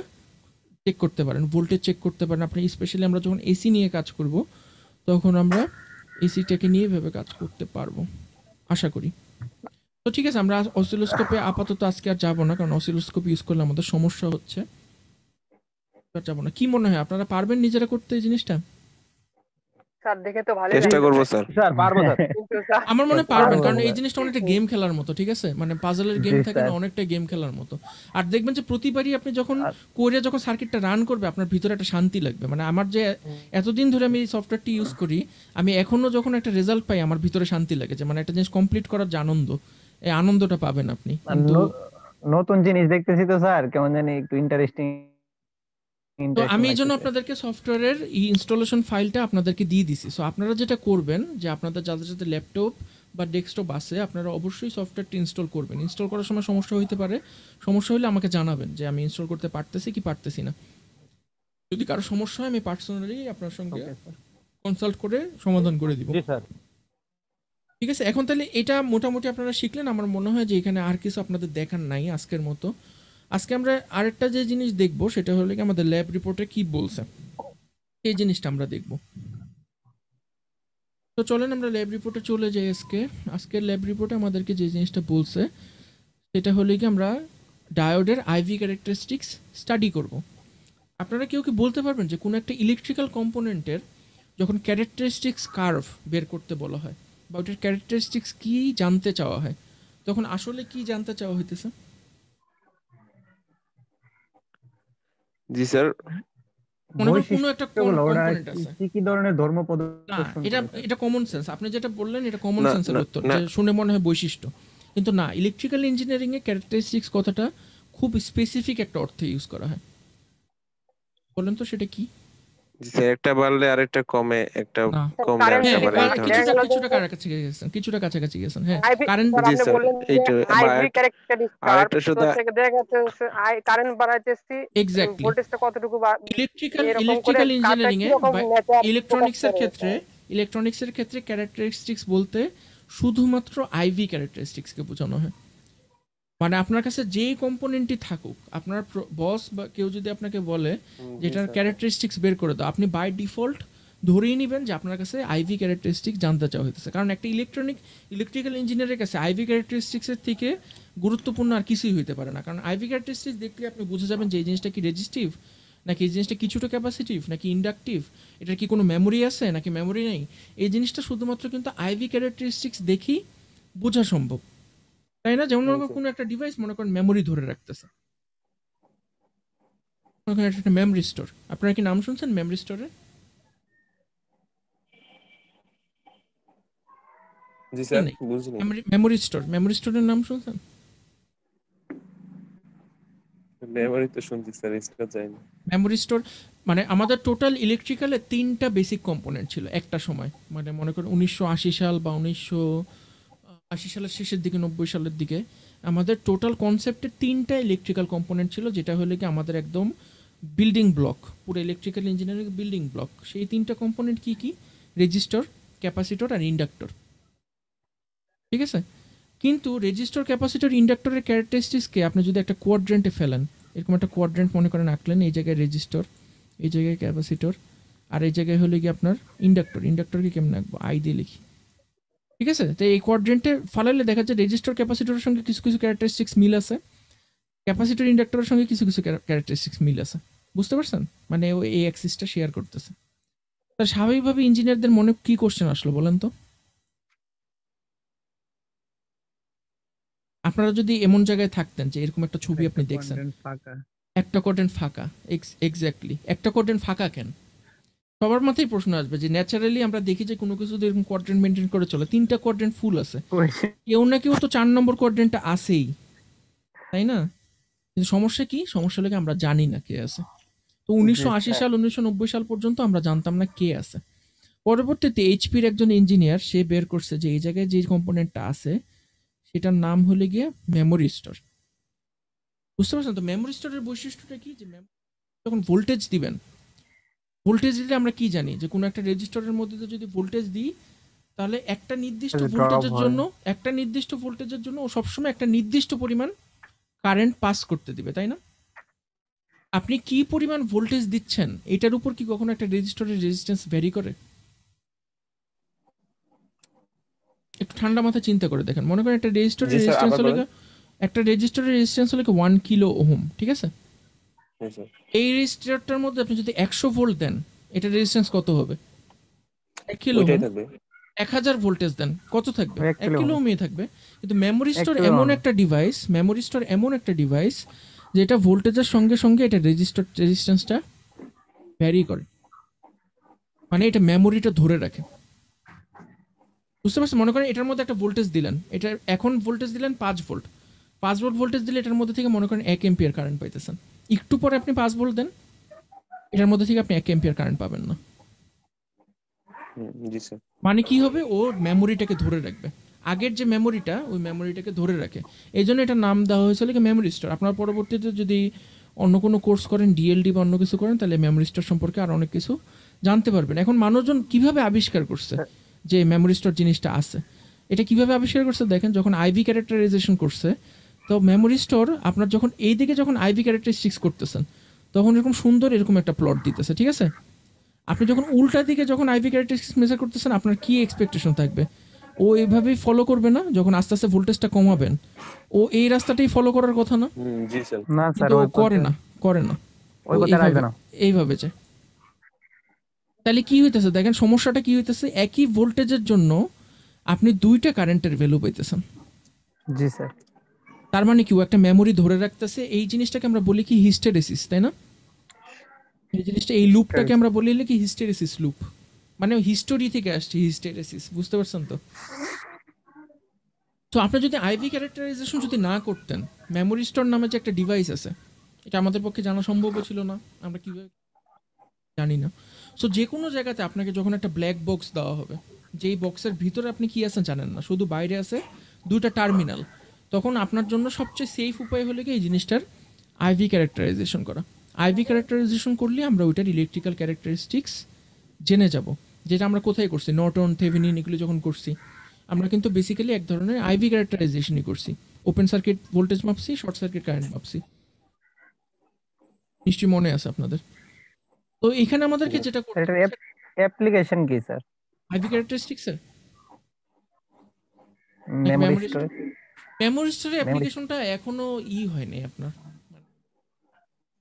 চেক করতে পারেন, ভোল্টেজ চেক করতে পারেন। আপনি স্পেশালি আমরা যখন এসি নিয়ে কাজ করব তখন আমরা এসিটাকে নিয়ে ভেবে কাজ করতে পারবো আশা করি। তো ঠিক আছে, আমরা অসিলোস্কোপে আপাতত আজকে আর যাবো না, কারণ অসিলোস্কোপ ইউজ করলে আমাদের সমস্যা হচ্ছে, আর যাবো না। কি মনে হয় আপনারা পারবেন নিজেরা করতে এই জিনিসটা? স্যার দেখে তো ভালোই চেষ্টা লাগছে করবো স্যার। স্যার পারবো স্যার। কিন্তু স্যার আমার মনে হয় পারবেন, পারবো কারণ এই আমরা। জিনিসটা অনেকটা গেম খেলার মতো, ঠিক আছে, মানে পাজলের গেম জি থাকে না, স্যার। অনেকটা গেম খেলার মতো। আর দেখবেন যে প্রতিবারই আপনি যখন আর- করে যখন সার্কিটটা রান করবে আপনার ভিতরে একটা শান্তি লাগবে। মানে আমার যে এতদিন ধরে আমি এই সফটওয়্যারটি ইউজ করি, আমি এখনো যখন একটা রেজাল্ট পাই আমার ভিতরে শান্তি লাগে, যে মানে একটা জিনিস কমপ্লিট করার যে আনন্দ, এই আনন্দটা পাবেন আপনি। আর কিন্তু নতুন জিনিস দেখতেছি তো স্যার, কেমন জানি একটু ইন্টারেস্টিং তো আমি এই জন্য লাগতেছে। আপনাদেরকে সফটওয়্যারের ইনস্টলেশন ফাইলটা আপনাদেরকে দিয়ে দিছি। সো আপনারা যেটা করবেন যে আপনাদের যাদের যাদের ল্যাপটপ বা ডেস্কটপ আছে আপনারা অবশ্যই সফটওয়্যারটি ইনস্টল করবেন। ইনস্টল করার সময় সমস্যা হইতে পারে, সমস্যা হলে আমাকে জানাবেন যে আমি ইনস্টল করতে পারতেছি কি পারতেছি না। যদি কারো সমস্যা হয় আমি পার্সোনালি আপনার সঙ্গে Okay, sir. কনসাল্ট করে সমাধান করে দিব। জি স্যার। ঠিক আছে, এখন তাহলে এটা মোটামুটি আপনারা শিখলেন। আমার মনে হয় যে এখানে আর কিছু আপনাদের দেখার নাই আজকের মতো। আজকে আমরা আরেকটা যে জিনিস দেখব সেটা হলো কি আমাদের ল্যাব রিপোর্টে কি বলছে, এই জিনিসটা আমরা দেখব। তো চলেন আমরা ল্যাব রিপোর্টে চলে যাই। আজকের ল্যাব রিপোর্টে আমাদেরকে যে জিনিসটা বলছে সেটা হলো কি আমরা ডায়োডের আইভি ক্যারেক্টারিস্টিক্স স্টাডি করব। আপনারা কেউ কি বলতে পারবেন যে কোনো একটা ইলেকট্রিক্যাল কম্পোনেন্টের যখন ক্যারেক্টারিস্টিক্স কার্ভ বের করতে বলা হয় বা ওটার ক্যারেক্টারিস্টিক্স কি জানতে চাওয়া হয়, তখন আসলে কি জানতে চাওয়া হইতেছে? জি স্যার। মনে করেন কোনো একটা বৈশিষ্ট্যগুলো ওরা কম্পোনেন্ট আছে, কি ধরনের ধর্ম না প্রদর্শন এটা করে, স্যার? এটা কমন সেন্স, আপনি যেটা বললেন এটা কমন না, সেন্সের না, উত্তর, না। যে শুনে মনে হয় বৈশিষ্ট্য, কিন্তু না, ইলেকট্রিক্যাল ইঞ্জিনিয়ারিং এ ক্যারেক্টারিস্টিক্স কথাটা খুব স্পেসিফিক একটা অর্থে ইউজ করা হয়। বলেন তো সেটা কি? জি স্যার, একটা বাড়লে আরেকটা কমে, একটা না, কমলে কারেন্ট হ্যাঁ আরেকটা বাড়ে, এটা দেখা হচ্ছে। গেল যে কিছুটা কাছাকাছি গেছেন, কিছুটা কাছাকাছি গেছেন, হ্যাঁ আইভি কারেন্ট। স্যার জি আপনি স্যার, বললেন যে এইটা বা আইভি ক্যারেক্টারিস্টিক আরেকটা তো শুধু থেকে দেখা যাচ্ছে কারেন্ট বাড়াইতেছি এক্স্যাক্টলি ভোল্টেজটা কতটুকু ইলেকট্রিক্যাল এরকম করে কাজটা ইঞ্জিনিয়ারিং কি এ রকম বা নেচার ইলেকট্রনিক্সের ক্ষেত্রে ক্যারেক্টারিস্টিক্স বলতে শুধুমাত্র আইভি ক্যারেক্টারিস্টিক্সকে বোঝানো হয়। মানে আপনার কাছে যেই কম্পোনেন্টই থাকুক, আপনার বস বা কেউ যদি আপনাকে বলে যেটার ক্যারেক্টারিস্টিক্স বের করে দাও, আপনি বাই ডিফল্ট ধরেই নেবেন যে আপনার কাছে আইভি ক্যারেক্টারিস্টিক্স জানতে চাওয়া হইতেছে। কারণ একটা ইলেকট্রিক্যাল ইঞ্জিনিয়ারের কাছে আইভি ক্যারেক্টারিস্টিক্সের থেকে গুরুত্বপূর্ণ আর কিছুই হইতে পারে না। কারণ আইভি ক্যারেক্টারিস্টিক্স দেখলে আপনি বুঝে যাবেন যে এই জিনিসটা কি রেজিস্টিভ, নাকি এই জিনিসটা কিছুটা ক্যাপাসিটিভ, নাকি ইন্ডাকটিভ, এটার কি কোনো মেমোরি আছে নাকি মেমোরি নেই। এই জিনিসটা শুধুমাত্র কিন্তু আইভি ক্যারেক্টারিস্টিক্স দেখেই বোঝা সম্ভব, তাই না? যেমন মনে করেন কোনো একটা ডিভাইস মনে করেন মেমোরি ধরে রাখতেছে, মনে করেন একটা মেমোরি স্টোর। আপনারা কি নাম শুনছেন মেমোরি স্টোরের? জি স্যার, নেই। বুঝিনি। মেমোরি স্টোরের নাম শুনছেন? মেমোরি তো শুনছি স্যার, স্টোর যায়নি। মেমোরি স্টোর মানে আমাদের টোটাল ইলেকট্রিক্যালে 3টা বেসিক কম্পোনেন্ট ছিল একটা সময়, মানে মনে করেন 1980 সাল বা 1980 সালের শেষের দিকে 90 সালের দিকে আমাদের টোটাল কনসেপ্টে 3টা ইলেকট্রিক্যাল কম্পোনেন্ট ছিল, যেটা হলো কি আমাদের একদম বিল্ডিং ব্লক, পুরো ইলেকট্রিক্যাল ইঞ্জিনিয়ারিং বিল্ডিং ব্লক। সেই 3টা কম্পোনেন্ট কি কি? রেজিস্টর, ক্যাপাসিটর আর ইন্ডাক্টর, ঠিক আছে? কিন্তু রেজিস্টর, ক্যাপাসিটর, ইন্ডাক্টরের ক্যারেক্টারিস্টিক্সকে আপনি যদি একটা কোয়াড্রেন্টে ফেলেন, এরকম একটা কোয়াড্রেন্ট মনে করেন আঁকলেন, এই জায়গায় রেজিস্টর, এই জায়গায় ক্যাপাসিটর, আর এই জায়গায় হলো কি আপনার ইন্ডাক্টর। ইন্ডাক্টরকে কেমন আঁকবো? আই দিয়ে লিখি, ঠিক আছে? তো এই কোয়াড্রেন্টে ফালাইলে দেখা যায় রেজিস্টর, ক্যাপাসিটরের সঙ্গে কিছু কিছু ক্যারেক্টারিস্টিক্স মিল আছে, ক্যাপাসিটর, ইন্ডাক্টরের সঙ্গে কিছু কিছু ক্যারেক্টারিস্টিক্স মিল আছে। বুঝতে পারছেন? মানে ও এই অ্যাক্সিসটা শেয়ার করতেছে। তার স্বাভাবিকভাবে ইঞ্জিনিয়ারদের মনে কি কোশ্চেন আসলো বলেন তো? আপনারা যদি এমন জায়গায় থাকতেন যে এরকম একটা ছবি আপনি দেখছেন, একটা কোয়াড্রেন্ট ফাঁকা, এক্স্যাক্টলি একটা কোয়াড্রেন্ট ফাঁকা কেন? সবার মাথায় প্রশ্ন আসবে যে ন্যাচারালি আমরা দেখি যে কোনো কিছু এরকম কোয়াড্রেন্ট মেনটেন করে চলে, 3টা কোয়াড্রেন্ট ফুল আছে, কেউ না কেউ তো 4 নম্বর কোয়াড্রেন্টটা আছেই, তাই না? কিন্তু সমস্যা কি? সমস্যা হলো কি আমরা জানি না কে আছে। তো 1980 সাল 1990 সাল পর্যন্ত আমরা জানতাম না কে আছে। পরবর্তীতে এইচপির একজন ইঞ্জিনিয়ার সে বের করছে যে এই জায়গায় যে কম্পোনেন্টটা আছে সেটার নাম হলে গিয়ে মেমোরি স্টোর। বুঝতে পারছেন তো মেমোরি স্টোরের বৈশিষ্ট্যটা কি? যে যখন ভোল্টেজ দিবেন, ভোল্টেজ দিলে আমরা কি জানি যে কোনো একটা রেজিস্টরের মধ্যে যদি ভোল্টেজ দিই তাহলে একটা নির্দিষ্ট ভোল্টেজের জন্য ও সবসময় একটা নির্দিষ্ট পরিমাণ কারেন্ট পাস করতে দিবে, তাই না? আপনি কি পরিমাণ ভোল্টেজ দিচ্ছেন এটার উপর কি কখনো একটা রেজিস্টরের রেজিস্ট্যান্স ভ্যারি করে? একটু ঠান্ডা মাথায় চিন্তা করে দেখেন। মনে করেন একটা রেজিস্টরের জি স্যার, রেজিস্ট্যান্স আবার হলো বলেন। গিয়ে- একটা রেজিস্টরের রেজিস্ট্যান্স হলো 1 কিলো ওহম, ঠিক আছে? জি স্যার। এই রেজিস্টরটার মধ্যে আপনি যদি 100 ভোল্ট দেন, এটার রেজিস্ট্যান্স কত হবে? 1 কিলো ওইটাই ওহম। থাকবে। 1000 ভোল্টেজ দেন, কত থাকবে? ওই 1 1 কিলো কিলো ওহমই থাকবে। কিন্তু মেমোরি 1 স্টোর কিলো এমন একটা ডিভাইস, মেমোরি স্টোর এমন একটা ডিভাইস যেটা ভোল্টেজের সঙ্গে সঙ্গে এটা রেজিস্ট্যান্সটা ভ্যারি করে। মানে এটা মেমোরিটা ধরে রাখে। বুঝতে পারছেন? মনে করেন এটার মধ্যে একটা ভোল্টেজ দিলেন, এটা এখন ভোল্টেজ দিলেন 5 ভোল্ট। 5 ভোল্ট ভোল্টেজ দিলে এটার মধ্যে থেকে মনে করেন 1 এম্পিয়ার কারেন্ট পাইতেছেন। একটু পরে আপনি 5 ভোল্ট দেন, এটার মধ্যে থেকে আপনি 1 এম্পিয়ার কারেন্ট পাবেন না। জি স্যার। মানে কি হবে, ও মেমোরিটাকে ধরে রাখবে। আগের যে মেমোরিটা, ওই মেমোরিটাকে ধরে রাখে। এই জন্য এটার নাম দেওয়া হয়েছিল কি মেমোরি স্টোর। আপনার পরবর্তীতে যদি অন্য কোনো কোর্স করেন, ডিএলডি বা অন্য কিছু করেন, তাহলে মেমোরি স্টোর সম্পর্কে আর অনেক কিছু জানতে পারবেন। এখন মানুষজন কিভাবে আবিষ্কার করছে যে মেমোরি স্টোর জিনিসটা আছে, এটা কিভাবে আবিষ্কার করছে দেখেন। যখন আইভি ক্যারেক্টারাইজেশন করছে, তো মেমোরি স্টোর আপনার যখন এই দিকে যখন আইভি ক্যারেক্টারিস্টিক্স করতেছেন, তখন এরকম সুন্দর এরকম একটা প্লট দিতেছে, ঠিক আছে? আপনি যখন উল্টা দিকে যখন আইভি ক্যারেক্টারিস্টিক্স মেজার করতেছেন, আপনার কি এক্সপেকটেশন থাকবে? ও এইভাবেই ফলো করবে না? যখন আস্তে আস্তে ভোল্টেজটা কমাবেন, ও এই রাস্তাটাই ফলো করার কথা না? জি স্যার। না স্যার, কিন্তু ও ওই করে পথে না, করে না। ও ওই পথে এইভাবে আসবে না। এইভাবে যায়। তাহলে কি হইতেছে দেখেন, সমস্যাটা কি হইতেছে, একই ভোল্টেজের জন্য আপনি দুইটা কারেন্টের ভ্যালু পাইতেছেন। জি স্যার। তার মানে কি, ও একটা মেমোরি ধরে রাখতেছে। এই জিনিসটাকে আমরা বলি কি হিস্টেরেসিস, তাই না? এই জিনিসটা, এই লুপটাকে আমরা বলি হলো কি হিস্টেরেসিস লুপ। মানে হিস্টোরি থেকে আসছে হিস্টেরেসিস, বুঝতে পারছেন তো? তো আপনি যদি আইভি ক্যারেক্টারাইজেশন যদি না করতেন, মেমোরি স্টোর নামে যে একটা ডিভাইস আছে, এটা আমাদের পক্ষে জানা সম্ভবও ছিল না। আমরা কিভাবে জানি না। সো যে কোনো জায়গাতে আপনাকে যখন একটা ব্ল্যাক বক্স দেওয়া হবে, যেই বক্সের ভিতরে আপনি কি আছেন জানেন না, শুধু বাইরে আছে দুইটা টার্মিনাল, তখন আপনার জন্য সবচেয়ে সেফ উপায় হলো কি এই জিনিসটার আইভি ক্যারেক্টারাইজেশন করা। আইভি ক্যারেক্টারাইজেশন করলে আমরা ওইটার ইলেকট্রিক্যাল ক্যারেক্টারিস্টিক্স জেনে যাব। যেটা আমরা কোথায় করছি, নর্টন, থেভেনিন এগুলো যখন করছি, আমরা কিন্তু বেসিক্যালি এক ধরনের আইভি ক্যারেক্টারাইজেশনই করছি। ওপেন সার্কিট ভোল্টেজ মাপছি, শর্ট সার্কিট কারেন্ট মাপছি। নিশ্চয়ই মনে আছে আপনাদের। তো এখানে আমাদেরকে যেটা স্যার, করতে এটার অ্যাপ্লিকেশন কি স্যার? আইভি ক্যারেক্টারিস্টিক্সের নাকি মেমোরি মেমোরি স্টোরেজ? মেমোরি স্টোরের মেমোরি অ্যাপ্লিকেশনটা এখনো হয়নি আপনার।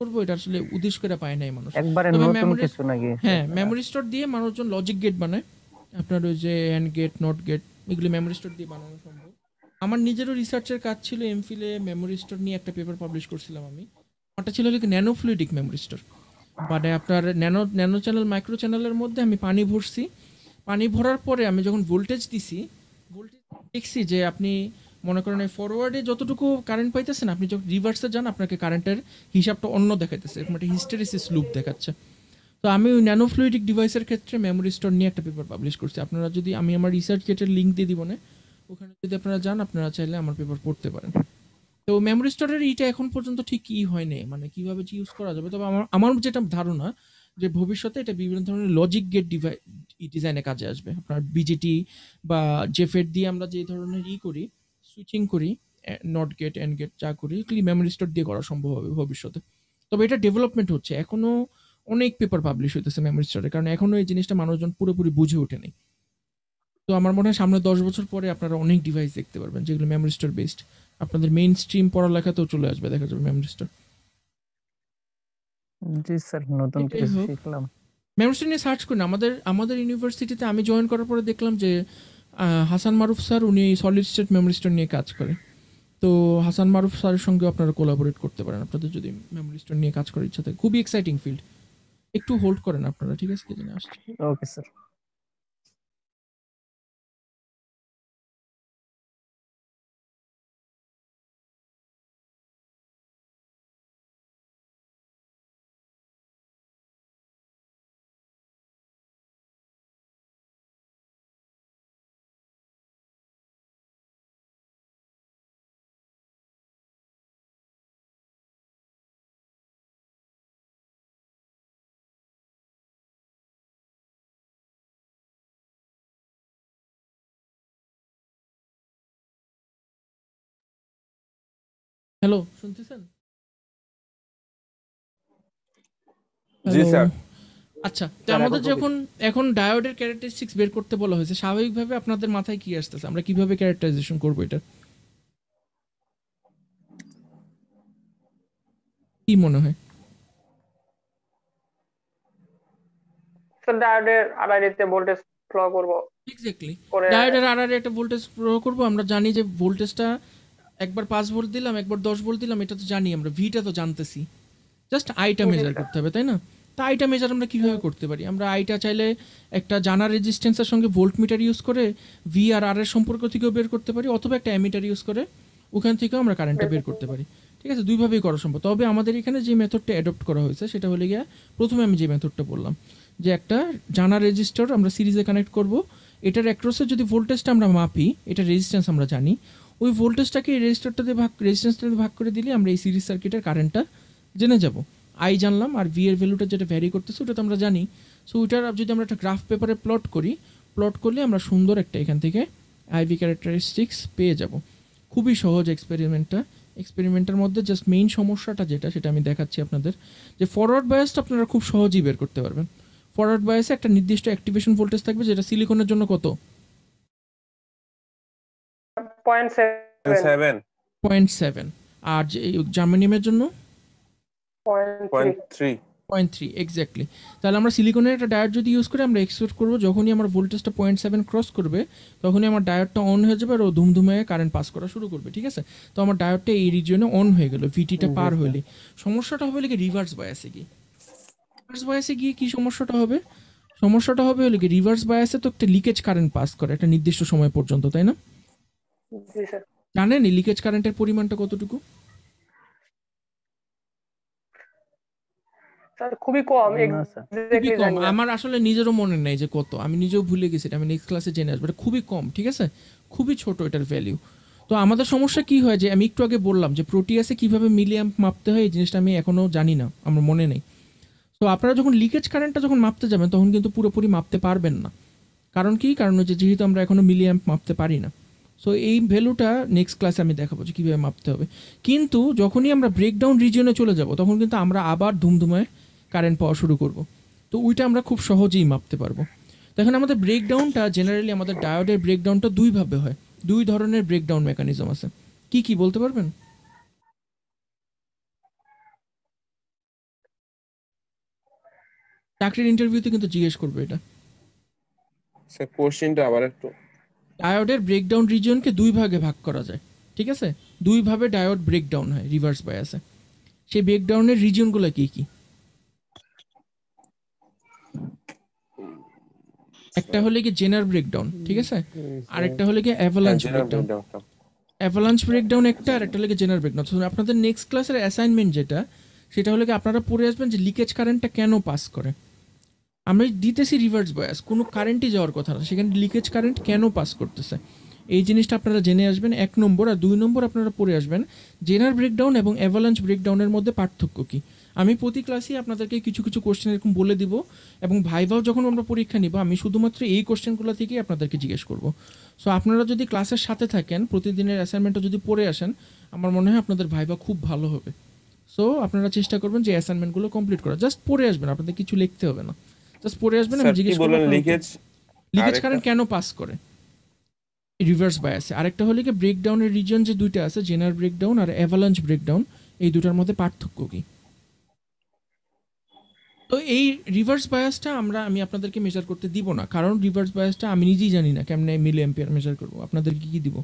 করবো এটা আসলে উদ্দেশ্য করে পায় নাই মানুষ। একবারে তবে নতুন মেমোরি, কিছু নাকি হ্যাঁ স্যার? মেমোরি স্টোর দিয়ে মানুষজন লজিক গেট বানায়। আপনার ওই যে অ্যান্ড গেট, নট গেট, এগুলি মেমোরি স্টোর দিয়ে বানানো সম্ভব। আমার নিজেরও রিসার্চের কাজ ছিল, এমফিলে মেমোরি স্টোর নিয়ে একটা পেপার পাবলিশ করছিলাম আমি। ওটা ছিল ন্যানো ফ্লুইডিক মেমোরি স্টোর। মানে আপনার ন্যানো ন্যানো চ্যানেল, মাইক্রো চ্যানেলের মধ্যে আমি পানি ভরছি। পানি ভরার পরে আমি যখন ভোল্টেজ দিছি, ভোল্টেজ দেখছি যে আপনি মনে করেন এই ফরওয়ার্ডে যতটুকু কারেন্ট পাইতেছেন, আপনি যখন রিভার্সে যান আপনাকে কারেন্টের হিসাবটা অন্য দেখাইতেছে, এরকম একটা হিস্টেরিসিস লুপ দেখাচ্ছে। তো আমি ওই ন্যানো ফ্লুইডিক ডিভাইসের ক্ষেত্রে মেমোরি স্টোর নিয়ে একটা পেপার পাবলিশ করছি। আপনারা যদি, আমি আমার রিসার্চ গেটের লিঙ্ক দিয়ে দিব না, ওখানে যদি আপনারা যান, আপনারা চাইলে আমার পেপার পড়তে পারেন। তো মেমোরি স্টোরের এইটা এখন পর্যন্ত ঠিক কি হয়নি, মানে কিভাবে ইউজ করা যাবে। তবে আমার আমার যেটা ধারণা, যে ভবিষ্যতে এটা বিভিন্ন ধরনের লজিক গেট ডিজাইনে কাজে আসবে। আপনার বিজেটি বা জেফেট দিয়ে আমরা যে ধরনের করি, সুইচিং করি, নট গেট, এন্ড গেট যা করি, এগুলি মেমোরি স্টোর দিয়ে করা সম্ভব হবে ভবিষ্যতে। তবে এটা ডেভেলপমেন্ট হচ্ছে, এখনো অনেক পেপার পাবলিশ হইতেছে মেমোরি স্টোরে, কারণ এখনো এই জিনিসটা মানুষজন পুরোপুরি বুঝে ওঠেনি। তো আমার মনে হয় সামনে 10 বছর পরে আপনারা অনেক ডিভাইস দেখতে পারবেন যেগুলো মেমোরি স্টোর বেসড। আপনাদের মেইন স্ট্রিম পড়ালেখাতেও চলে আসবে, দেখা যাবে মেমোরি স্টোর। জি স্যার, নতুন এটাই কিছু হোক, শিখলাম। মেমোরি স্টোর নিয়ে সার্চ করুন। আমাদের আমাদের ইউনিভার্সিটিতে আমি জয়েন করার পরে দেখলাম যে হাসান মারুফ স্যার উনি সলিড স্টেট মেমোরি স্টোর নিয়ে কাজ করে। তো হাসান মারুফ স্যারের সঙ্গে আপনারা কোলাবোরেট করতে পারেন আপনাদের যদি মেমোরি স্টোর নিয়ে কাজ করার ইচ্ছা থাকে। খুবই এক্সাইটিং ফিল্ড। একটু হোল্ড করেন আপনারা, ঠিক আছে? কি জানি আসছে। Okay sir. হ্যালো, শুনতেছেন? জি হ্যালো। স্যার। আচ্ছা, তো স্যার আমাদের এখন যখন এখন ডায়োডের ক্যারেক্টারিস্টিক্স বের করতে বলা হয়েছে, স্বাভাবিকভাবে আপনাদের মাথায় কি আসতেছে? আমরা কিভাবে ক্যারেক্টারাইজেশন করব এটা? কি মনে হয়? স্যার ডায়োডের আড়াআড়িতে ভোল্টেজ ফ্লো করব এক্স্যাক্টলি। করে। ডায়োডের আড়াআড়ি একটা ভোল্টেজ প্রয়োগ করব। আমরা জানি যে ভোল্টেজটা একবার 5 ভোল্ট দিলাম, একবার 10 ভোল্ট দিলাম, এটা তো জানি আমরা। ভিটা তো জানতেছি। জাস্ট আইটা জি মেজার স্যার। করতে হবে, তাই না? তো আইটা মেজার আমরা কিভাবে করতে পারি? আমরা আইটা চাইলে একটা জানা রেজিস্ট্যান্সের সঙ্গে ভোল্টমিটার ইউজ করে ভি আর আর এর সম্পর্ক থেকেও বের করতে পারি, অথবা একটা অ্যামিটার ইউজ করে ওখান থেকেও আমরা কারেন্টটা বের করতে পারি। ঠিক আছে, দুইভাবেই করা সম্ভব। তবে আমাদের এখানে যে মেথডটা অ্যাডপ্ট করা হয়েছে সেটা হলে গিয়ে, প্রথমে আমি যে মেথডটা বললাম, যে একটা জানা রেজিস্টার আমরা সিরিজে কানেক্ট করব, এটার অ্যাক্রসে যদি ভোল্টেজটা আমরা মাপি, এটা রেজিস্ট্যান্স আমরা জানি, ওই ভোল্টেজটাকে এই রেজিস্ট্যান্সটা দিয়ে ভাগ করে দিলে আমরা এই সিরিজ সার্কিটের কারেন্টটা জেনে যাব। আই জানলাম, আর ভি এর ভ্যালুটা যেটা ভ্যারি করতেছে ওটা তো আমরা জানি। সো ওইটার যদি আমরা একটা গ্রাফ পেপারে প্লট করলে আমরা সুন্দর একটা এখান থেকে আইভি ক্যারেক্টারিস্টিক্স পেয়ে যাব। খুবই সহজ এক্সপেরিমেন্টের মধ্যে জাস্ট মেইন সমস্যাটা যেটা, সেটা আমি দেখাচ্ছি আপনাদের, যে ফরওয়ার্ড বায়াসটা আপনারা খুব সহজেই বের করতে পারবেন। ফরওয়ার্ড বায়াসে একটা নির্দিষ্ট অ্যাক্টিভেশন ভোল্টেজ থাকবে, যেটা সিলিকনের জন্য কত? 0.7 7 0.7। আর যে জার্মানিয়ামের জন্য 0.3। 0.3। 0.3 এক্স্যাক্টলি। তাহলে আমরা সিলিকনের একটা ডায়োড যদি ইউজ করে আমরা এক্সপেক্ট করবো যখনই আমার ভোল্টেজটা 0.7 ক্রস করবে, তখনই আমার ডায়োডটা অন হয়ে যাবে আর ও ধুমধুমে কারেন্ট পাস করা শুরু করবে। ঠিক আছে, তো আমার ডায়োডটা এই রিজিয়নে অন হয়ে গেল, ভিটিটা পার হইলে। সমস্যাটা হবে কি রিভার্স বায়াসে গিয়ে। কি সমস্যাটা হবে? সমস্যাটা হবে হলে কি, রিভার্স বায়াসে তো একটা লিকেজ কারেন্ট পাস করে একটা নির্দিষ্ট সময় পর্যন্ত, তাই না? জি স্যার। জানেন এই লিকেজ কারেন্টের পরিমাণটা কতটুকু? স্যার খুবই কম, না স্যার। খুবই এক্স্যাক্টলি কম। জানি না। আমার আসলে নিজেরও মনে নেই যে কত, আমি নিজেও ভুলে গেছি, এটা আমি নেক্সট ক্লাসে জেনে আসবো। এটা খুবই কম, ঠিক আছে, খুবই ছোট এটার ভ্যালিউ। তো আমাদের সমস্যা কি হয়, যে আমি একটু আগে বললাম যে প্রোটিয়াসে কিভাবে মিলিঅ্যাম্প মাপতে হয়, এই জিনিসটা আমি এখনো জানি না, আমার মনে নেই। তো আপনারা যখন লিকেজ কারেন্টটা যখন মাপতে যাবেন, তখন কিন্তু পুরোপুরি মাপতে পারবেন না। কারণ কি? কারণ হচ্ছে যেহেতু আমরা এখনো মিলিঅ্যাম্প মাপতে পারি না। সো এই ভ্যালুটা নেক্সট ক্লাসে আমি দেখাবো যে কীভাবে মাপতে হবে। কিন্তু যখনই আমরা ব্রেকডাউন রিজিয়নে চলে যাব, তখন কিন্তু আমরা আবার ধুমধুমায় কারেন্ট পাওয়া শুরু করব। তো ওইটা আমরা খুব সহজেই মাপতে পারবো। তো এখন আমাদের ব্রেকডাউনটা জেনারেলি, আমাদের ডায়োডের ব্রেকডাউনটা দুইভাবে হয়। দুই ধরনের ব্রেকডাউন মেকানিজম আছে। কি কি বলতে পারবেন? চাকরির ইন্টারভিউতে কিন্তু জিজ্ঞেস করবে এটা। স্যার কোশ্চেনটা আবার একটু। ডায়োডের ব্রেকডাউন রিজিয়নকে দুই ভাগে ভাগ করা যায়, ঠিক আছে? দুইভাবে ডায়োড ব্রেকডাউন হয় রিভার্স বায়াসে। সেই ব্রেকডাউনের রিজিয়নগুলো কি কি? একটা হলে কি জেনার ব্রেকডাউন, ঠিক আছে, আরেকটা হলে কি অ্যাভালাঞ্চ ব্রেকডাউন। অ্যাভালাঞ্চ ব্রেকডাউন একটা, আর একটা হলে কি জেনার ব্রেকডাউন। তো আপনাদের নেক্সট ক্লাসের অ্যাসাইনমেন্ট যেটা, সেটা হলে কি আপনারা পড়ে আসবেন যে লিকেজ কারেন্টটা কেন পাস করে। আমরা দিতেছি রিভার্স বায়াস, কোনো কারেন্টই যাওয়ার কথা না, সেখানে লিকেজ কারেন্ট কেন পাস করতেছে, এই জিনিসটা আপনারা জেনে আসবেন 1 নম্বর। আর 2 নম্বর আপনারা পড়ে আসবেন জেনার ব্রেকডাউন এবং অ্যাভালাঞ্চ ব্রেকডাউনের মধ্যে পার্থক্য কী। আমি প্রতি ক্লাসেই আপনাদেরকে কিছু কিছু কোশ্চেন এরকম বলে দিব, এবং ভাইভাও যখন আমরা পরীক্ষা নিব, আমি শুধুমাত্র এই কোশ্চেনগুলো থেকেই আপনাদেরকে জিজ্ঞেস করব। সো আপনারা যদি ক্লাসের সাথে থাকেন, প্রতিদিনের অ্যাসাইনমেন্টটা যদি পড়ে আসেন, আমার মনে হয় আপনাদের ভাইভা খুব ভালো হবে। সো আপনারা চেষ্টা করবেন যে অ্যাসাইনমেন্টগুলো কমপ্লিট করা। জাস্ট পড়ে আসবেন, আপনাদের কিছু লিখতে হবে না, জাস্ট পড়ে আসবেন। আমি স্যার কি জিজ্ঞেস করবো বলেন আপনার লিকেজ? লিকেজ কারেন্ট কেন পাস করে রিভার্স বায়াসে। আরেকটা হলে কি ব্রেকডাউনের রিজন যে দুইটা আছে, জেনার ব্রেকডাউন আর অ্যাভালাঞ্চ ব্রেকডাউন, এই দুটার মধ্যে পার্থক্য কি। তো এই রিভার্স বায়াসটা আমি আপনাদেরকে মেজার করতে দিব না, কারণ রিভার্স বায়াসটা আমি নিজেই জানি না কেমনে মিলি অ্যাম্পিয়ার মেজার করবো, আপনাদেরকে কি দিব।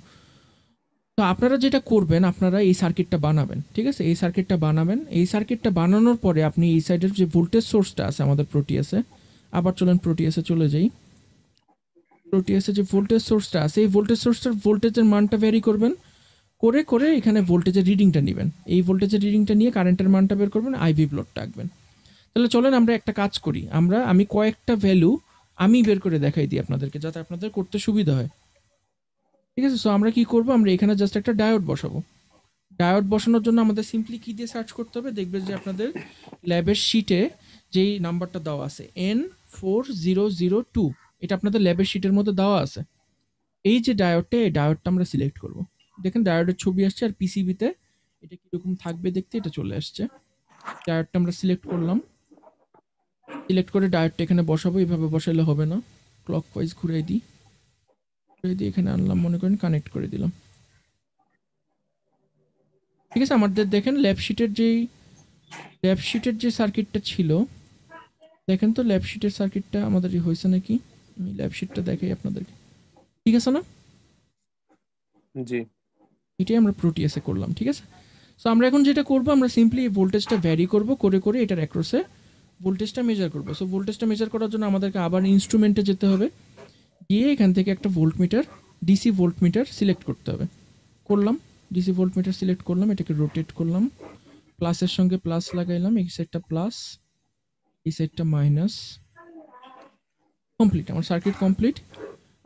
তো আপনারা যেটা করবেন, আপনারা এই সার্কিটটা বানাবেন, ঠিক আছে, এই সার্কিটটা বানাবেন। এই সার্কিটটা বানানোর পরে আপনি এই সাইডের যে ভোল্টেজ সোর্সটা আছে আমাদের প্রোটিয়াসে, আবার চলেন প্রোটিয়াসে চলে যাই। প্রোটিয়াসে যে ভোল্টেজ সোর্সটা আছে, এই ভোল্টেজ সোর্সটার ভোল্টেজের মানটা ভ্যারি করবেন, করে করে এখানে ভোল্টেজের রিডিংটা নেবেন। এই ভোল্টেজের রিডিংটা নিয়ে কারেন্টের মানটা বের করবেন, আইভি প্লটটা আঁকবেন। তাহলে চলেন আমরা একটা কাজ করি, আমি কয়েকটা ভ্যালু আমি বের করে দেখাই দিই আপনাদেরকে, যাতে আপনাদের করতে সুবিধা হয়। ঠিক আছে, সো আমরা কি করব, আমরা এখানে জাস্ট একটা ডায়োড বসাবো। ডায়োড বসানোর জন্য আমাদের সিম্পলি কি দিয়ে সার্চ করতে হবে, দেখবেন যে আপনাদের ল্যাবের শিটে যেই নাম্বারটা দেওয়া আছে N4002, এটা আপনাদের ল্যাবের শিটের মধ্যে দেওয়া আছে। এই যে ডায়োডটা, এই ডায়োডটা আমরা সিলেক্ট করব। দেখেন ডায়োডের ছবি আসছে, আর পিসিবিতে এটা কিরকম থাকবে দেখতে এটা চলে আসছে। ডায়োডটা আমরা সিলেক্ট করলাম। সিলেক্ট করে ডায়োডটা এখানে বসাবো, এইভাবে বসাইলে হবে না, ক্লকওয়াইজ ঘুরাই দিই, এখানে আনলাম, মনে করেন কানেক্ট করে দিলাম। ঠিক আছে, আমাদের দেখেন ল্যাব শিটের যে সার্কিটটা ছিল, দেখেন তো ল্যাব শিটের সার্কিটটা আমাদের হয়েছে নাকি, আমি ল্যাব শিটটা দেখাই আপনাদেরকে। ঠিক আছে না, জি এটাই আমরা প্রোটিয়াসে করলাম। ঠিক আছে, সো আমরা এখন যেটা করব, আমরা সিম্পলি ভোল্টেজটা ভ্যারি করব, করে এটার অ্যাক্রসে ভোল্টেজটা মেজার করব। সো ভোল্টেজটা মেজার করার জন্য আমাদেরকে আবার ইনস্ট্রুমেন্টে যেতে হবে, গিয়ে এখান থেকে একটা ভোল্টমিটার, ডিসি ভোল্টমিটার সিলেক্ট করতে হবে। করলাম, ডিসি ভোল্টমিটার সিলেক্ট করলাম, এটাকে রোটেট করলাম, প্লাসের সঙ্গে প্লাস লাগাইলাম, এই সাইডটা প্লাস, এই সাইডটা মাইনাস। কমপ্লিট, আমার সার্কিট কমপ্লিট।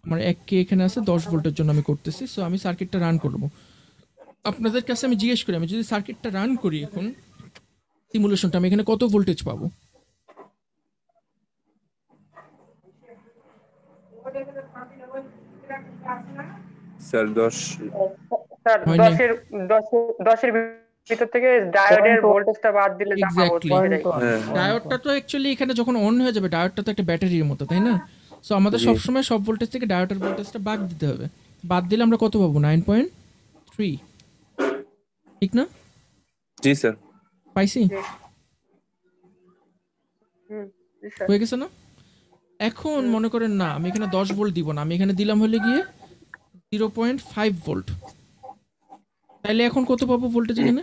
আমার 1K এখানে আছে, 10 ভোল্টের জন্য আমি করতেছি। সো আমি সার্কিটটা রান করব। আপনাদের কাছে আমি জিজ্ঞেস করি, আমি যদি সার্কিটটা রান করি এখন সিমুলেশনটা, আমি এখানে কত ভোল্টেজ পাবো? স্যার 10 স্যার হয় নাই। 10-এর ভিতর থেকে ডায়োডের 0.1 ভোল্টেজটা বাদ দিলে যা পাবো Exactly. সেটাই। হ্যাঁ। ডায়োডটা তো অ্যাকচুয়ালি এখানে যখন অন হয়ে যাবে, ডায়োডটা তো একটা ব্যাটারির মতো, তাই না? সো আমাদের জি। সবসময় সব ভোল্টেজ থেকে ডায়োডের ভোল্টেজটা বাদ দিতে হবে। বাদ দিলে আমরা কত পাবো? 9.3, ঠিক না? জি স্যার পাইছি? জি স্যার। হয়ে গেছে না? এখন মনে করেন না, আমি এখানে 10 ভোল্ট দিব না, আমি এখানে দিলাম হলে গিয়ে 0.5 ভোল্ট। তাইলে এখন কত পাবো ভোল্টেজ এখানে?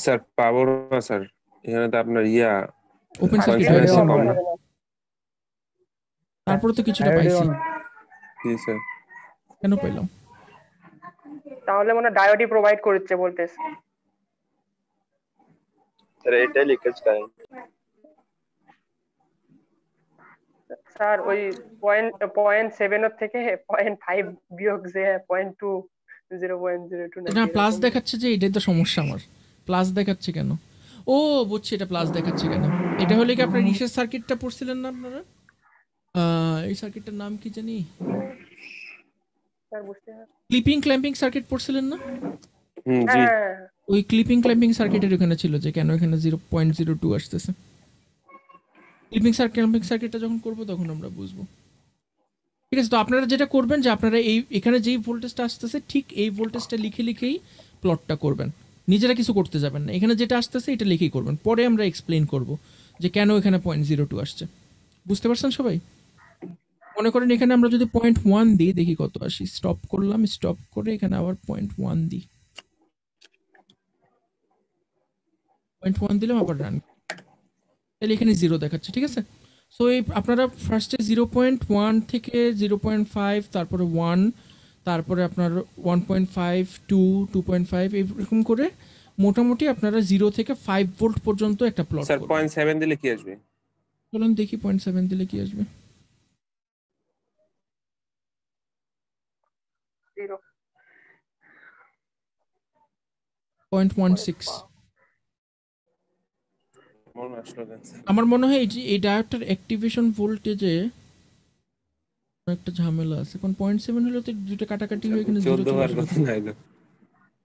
স্যার পাবো না স্যার, এখানে তো আপনার ওপেন সার্কিট Point হয়ে seven আছে, কম না। তারপরে তো কিছুটা Diode পাইছি। on। জি স্যার কেন পাইলাম? তাহলে মনে হয় ডায়োডই প্রোভাইড করছে ভোল্টেজ। স্যার এটাই লিকেজ কারেন্ট। স্যার ওই পয়েন্ট 7 এর থেকে 0.5 বিয়োগ যে 0.2 0.02 না, নাকি প্লাস এরকম। দেখাচ্ছে যে, এটাই তো সমস্যা আমার। প্লাস দেখাচ্ছে কেন? ও বুঝছি, এটা প্লাস দেখাচ্ছে কেন। এটা হলে কি আপনার নিচের সার্কিটটা পড়ছিলেন না আপনারা? এই সার্কিটটার নাম কি জানি, স্যার বুঝতে পারছি। ক্লিপিং ক্ল্যাম্পিং সার্কিট পড়ছিলেন না? জি হ্যাঁ ওই ক্লিপিং ক্ল্যাম্পিং সার্কিটের ওখানে ছিল যে কেন এখানে 0.02 আসতেছে। ক্লিপিং ক্ল্যাম্পিং সার্কিটটা যখন করবো তখন আমরা বুঝবো। ঠিক আছে, তো আপনারা যেটা করবেন যে আপনারা এখানে যেই ভোল্টেজটা আসতেছে ঠিক এই ভোল্টেজটা লিখেই প্লটটা করবেন, নিজেরা কিছু করতে যাবেন না। এখানে যেটা আসতেছে এটা লিখেই করবেন, পরে আমরা এক্সপ্লেন করব যে কেন এখানে 0.02 আসছে। বুঝতে পারছেন সবাই? মনে করেন এখানে আমরা যদি 0.1 দিই, দেখি কত আসি। স্টপ করলাম, স্টপ করে এখানে আবার 0.1 দিই, 0.1 দিলাম, আবার রান, তাহলে এখানে 0 দেখাচ্ছে। ঠিক আছে, সো এই আপনারা ফার্স্টে 0.1 থেকে 0.5, তারপরে 1, তারপরে আপনার 1.5, 2, 2.5, এরকম করে মোটামুটি আপনারা 0 থেকে 5 ভোল্ট পর্যন্ত একটা প্লট স্যার করবেন। 0.7 দিলে কি আসবে? চলুন দেখি 0.7 দিলে কি আসবে। 0 0.16। মনে আসলো কেন স্যার? আমার মনে হয় এই ডায়োডটার অ্যাক্টিভেশন ভোল্টেজে একটা ঝামেলা আছে, কারণ 0.7 হলে তো দুটো কাটাকাটি হয়ে এখানে 0 14 চলে বার আসবে। কথা নাই তো।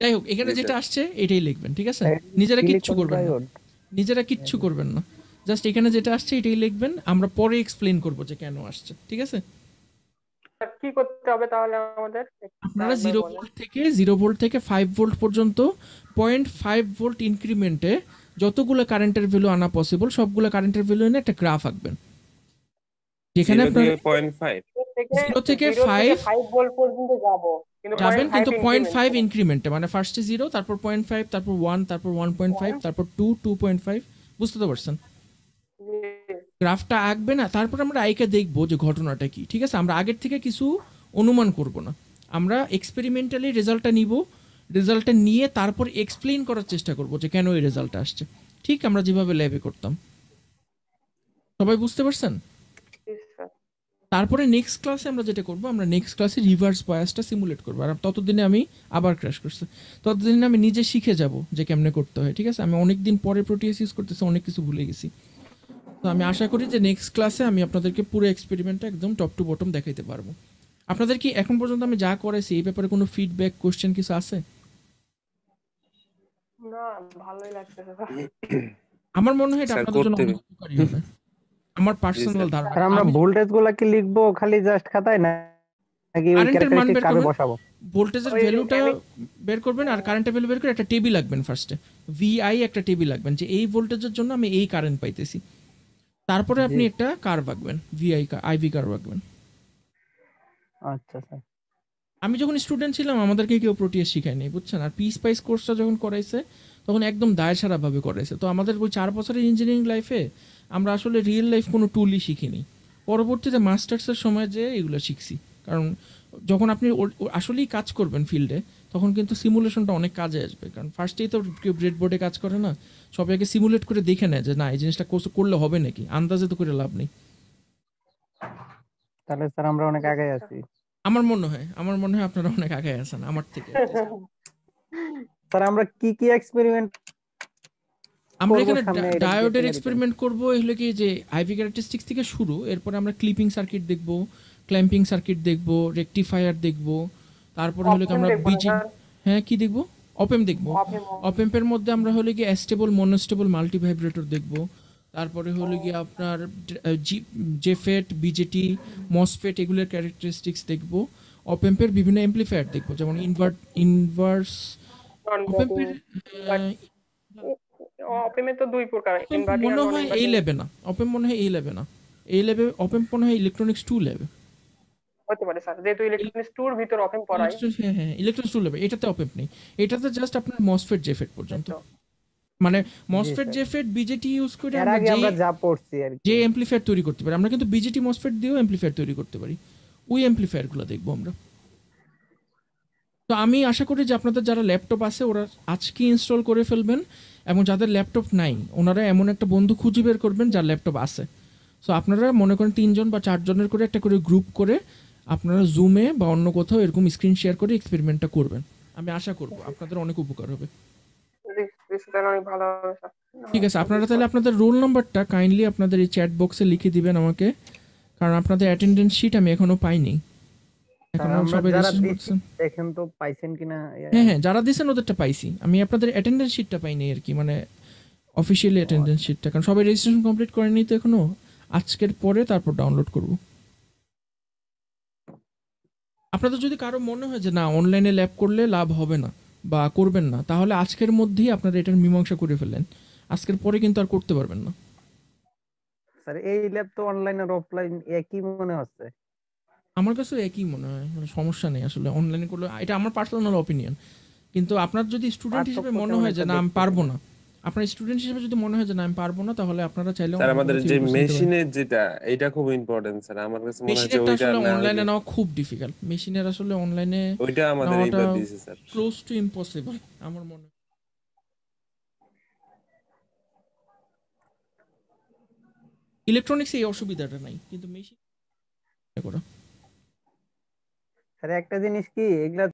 যাই হোক, এখানে জি, যেটা স্যার। আসছে এটাই লিখবেন। ঠিক আছে, Diode, নিজেরা কিচ্ছু silicon করবেন না, diode। নিজেরা কিচ্ছু করবেন না, জাস্ট এখানে যেটা আসছে এটাই লিখবেন। আমরা পরে এক্সপ্লেন করবো যে কেন আসছে। ঠিক আছে, স্যার কি করতে হবে তাহলে আমাদের আপনারা একবার 0 বলেন। ভোল্ট থেকে 5 ভোল্ট পর্যন্ত 0.5 ভোল্ট ইনক্রিমেন্টে যতগুলো কারেন্টের ভ্যালু আনা পসিবল সবগুলো কারেন্টের ভ্যালু এনে একটা গ্রাফ আঁকবেন, যেখানে 0 আপনার থেকে 0.5 0 থেকে 5 5 ভোল্ট পর্যন্ত কিন্তু যাবেন, কিন্তু 0.5 increment। ইনক্রিমেন্টে, মানে ফার্স্টে 0, তারপর 0.5, তারপর 1, তারপর 1.5, তারপর 2, 2.5। বুঝতে তো পারছেন? জি। গ্রাফটা আঁকবে না, তারপর আমরা আইকে দেখবো যে ঘটনাটা কি। ঠিক আছে, আমরা আগের থেকে কিছু অনুমান করব না, আমরা এক্সপেরিমেন্টালি রেজাল্টটা নিব, রেজাল্টটা নিয়ে তারপর এক্সপ্লেইন করার চেষ্টা করব যে কেন এই রেজাল্টটা আসছে, ঠিক আমরা যেভাবে ল্যাবে করতাম। সবাই বুঝতে পারছেন? জি, স্যার। তারপরে নেক্সট ক্লাসে আমরা যেটা করব, আমরা নেক্সট ক্লাসে রিভার্স বায়াসটা সিমুলেট করবো। আর ততদিনে আমি আবার ক্র্যাশ করছি, ততদিনে আমি নিজে শিখে যাব যে কেমনে করতে হয়। ঠিক আছে, আমি অনেক দিন পরে প্রোটিয়াস ইউজ করতেছি, অনেক কিছু ভুলে গেছি। তো আমি আশা করি যে নেক্সট ক্লাসে আমি আপনাদেরকে পুরো এক্সপেরিমেন্টটা একদম টপ টু বটম দেখাইতে পারবো। আপনাদের কি এখন পর্যন্ত আমি যা করেছি এই ব্যাপারে কোনো ফিডব্যাক, কোশ্চেন কিছু আছে? না ভালোই লাগতেছে স্যার। আমার মনে হয় এটা স্যার আপনাদের জন্য করতে অনেক হবে। উপকারী হবে। আমার জি পার্সোনাল স্যার। ধারণা স্যার আমরা আমি ভোল্টেজ গুলা কি লিখবো খালি জাস্ট খাতায় নাকি ওই কারেন্টের মান ক্যারেক্টারিস্টিক বের কার্ভে করবেন, বসাবো? ভোল্টেজের ওই ভ্যালুটা আমি বের করবেন আর কারেন্টের ভ্যালু বের করে একটা টেবিল রাখবেন ফার্স্টে, ভিআই একটা টেবিল রাখবেন যে এই ভোল্টেজের জন্য আমি এই কারেন্ট পাইতেছি, তারপরে আপনি জি একটা কার্ভ আঁকবেন, ভিআই আইভি কার্ভ আঁকবেন। আচ্ছা স্যার। আমি যখন স্টুডেন্ট ছিলাম আমাদেরকে কেউ প্রোটিয়াস শিখায়নি, বুঝছেন? আর পি স্পাইস কোর্সটা যখন করাইছে তখন একদম দায় সারাভাবে করাইছে। তো আমাদের ওই 4 বছরের ইঞ্জিনিয়ারিং লাইফে আমরা আসলে রিয়েল লাইফ কোনো টুলই শিখিনি। পরবর্তীতে মাস্টার্সের সময় যে এগুলো শিখছি, কারণ যখন আপনি আসলেই কাজ করবেন ফিল্ডে তখন কিন্তু সিমুলেশনটা অনেক কাজে আসবে। কারণ ফার্স্টেই তো কেউ ব্রেড বোর্ডে কাজ করে না, সবাই আগে সিমুলেট করে দেখে নেয় যে না এই জিনিসটা করলে হবে নাকি, আন্দাজে তো করে লাভ নেই। তাহলে স্যার আমরা অনেক আগে আছি। আমার মনে হয় আপনারা অনেক আগে আছেন আমার থেকে। স্যার আমরা কি কি এক্সপেরিমেন্ট আমরা করব এখানে সামনে এটা ডায়োডের একটু এক্সপেরিমেন্ট করব, এগুলো কি যে আইভি ক্যারেক্টারিস্টিক্স থেকে শুরু, এরপরে আমরা ক্লিপিং সার্কিট দেখব, ক্ল্যাম্পিং সার্কিট দেখব, রেকটিফায়ার দেখব, তারপরে হলো কি অপেম আমরা দেখবো না বিজি, স্যার? হ্যাঁ কি দেখব, অপেম দেখব। অপেম অপেম্পের মধ্যে আমরা হলো কি অ্যাস্টেবল মনোস্টেবল মাল্টি ভাইব্রেটর দেখব, তারপরে হলো কি আপনার জেফেট বিজেটি মসফেট এগুলোর ক্যারেক্টারিস্টিক্স দেখব। অপেম্পের বিভিন্ন এমপ্লিফায়ার দেখব, যেমন ইনভার্স নন অপেম্পের অপেমে তো দুই প্রকার, অপেম ইনভার্টিং আর মনে নন হয় এই ইনভার্টিং লেবে না, অপেম মনে হয় এই লেবে না, এই লেবে অপেম মনে হয় ইলেকট্রনিক্স 2 লেবে। হতে পারে স্যার, যেহেতু ইলেকট্রনিক্স টুর ভিতর অপেম পড়ায়। হ্যাঁ হ্যাঁ ইলেকট্রনিক্স 2 লেবে, এটাতে অপেম নেই, এটাতে জাস্ট আপনার মসফেট জেফেট পর্যন্ত, তো মানে জি মসফেট স্যার। জেফেট বিজেটি ইউজ করে এর আমরা আগে আমরা যা পড়ছি আর যে কি। এমপ্লিফায়ার তৈরি করতে পারি, আমরা কিন্তু বিজেটি মসফেট দিয়েও এমপ্লিফায়ার তৈরি করতে পারি, ওই এমপ্লিফায়ারগুলো দেখবো আমরা। তো আমি আশা করি যে আপনাদের যারা ল্যাপটপ আছে ওরা আজকে ইনস্টল করে ফেলবেন, এবং যাদের ল্যাপটপ নাই ওনারা এমন একটা বন্ধু খুঁজে বের করবেন যার ল্যাপটপ আছে। সো আপনারা মনে করেন 3 জন বা 4 জনের করে একটা করে গ্রুপ করে আপনারা জুমে বা অন্য কোথাও এরকম স্ক্রিন শেয়ার করে এক্সপেরিমেন্টটা করবেন। আমি আশা করব আপনাদের অনেক উপকার হবে। তাহলে অনেক ভালো হবে স্যার। ঠিক আছে, আপনারা তাহলে আপনাদের রোল নাম্বারটা কাইন্ডলি আপনাদের এই চ্যাট বক্সে লিখে দিবেন আমাকে, কারণ আপনাদের অ্যাটেন্ডেন্স শিট আমি এখনো পাইনি। স্যার এখনো আমরা সবাই যারা রেজিস্ট্রেশন দিছি করছেন? দেখেন তো পাইছেন কিনা। হ্যাঁ হ্যাঁ যারা দিয়েছেন ওদেরটা পাইছি, আমি আপনাদের অ্যাটেন্ডেন্স শিটটা পাইনি আর কি, মানে অফিসিয়ালি অ্যাটেন্ডেন্স শিটটা, কারণ সবাই রেজিস্ট্রেশন কমপ্লিট করেনি তো এখনো, আজকের পরে তারপর ডাউনলোড করব। আপনাদের যদি কারো মনে হয় যে না অনলাইনে ল্যাব করলে লাভ হবে না বা করবেন না, তাহলে আজকের মধ্যেই আপনারা এটার মীমাংসা করে ফেলেন, আজকের পরে কিন্তু আর করতে পারবেন না। স্যার এই ল্যাব তো অনলাইন আর অফলাইন একই মনে হচ্ছে। আমার কাছে একই মনে হয়, কোনো সমস্যা নেই আসলে অনলাইনে করলে, এটা আমার পার্সোনাল অপিনিয়ন। কিন্তু আপনার যদি স্টুডেন্ট হিসেবে পার্থক্য মনে তেমন হয় যে একটা না আমি দেখতেছি পারবো না। না, আপনার স্টুডেন্ট হিসেবে যদি মনে হয় যে না আমি পারবো না, তাহলে আপনারা চাইলে স্যার অন্য আমাদের কোনো যে থেকে কোর্স নিতে পারেন। মেশিনের যেটা এটা খুব ইম্পর্টেন্ট স্যার, আমার কাছে মনে হয় যে মেশিনেরটা ওইটা আসলে না অনলাইনে হইলে নেওয়া খুব ডিফিকাল্ট, মেশিনের আসলে অনলাইনে ওইটা আমাদের নেওয়াটা এইবার দিয়েছে স্যার। ক্লোজ টু ইম্পসিবল আমার মনে হয়। ইলেকট্রনিক্সে এই অসুবিধাটা নাই, কিন্তু মেশিন করা স্যার একটা জিনিস কি এগুলা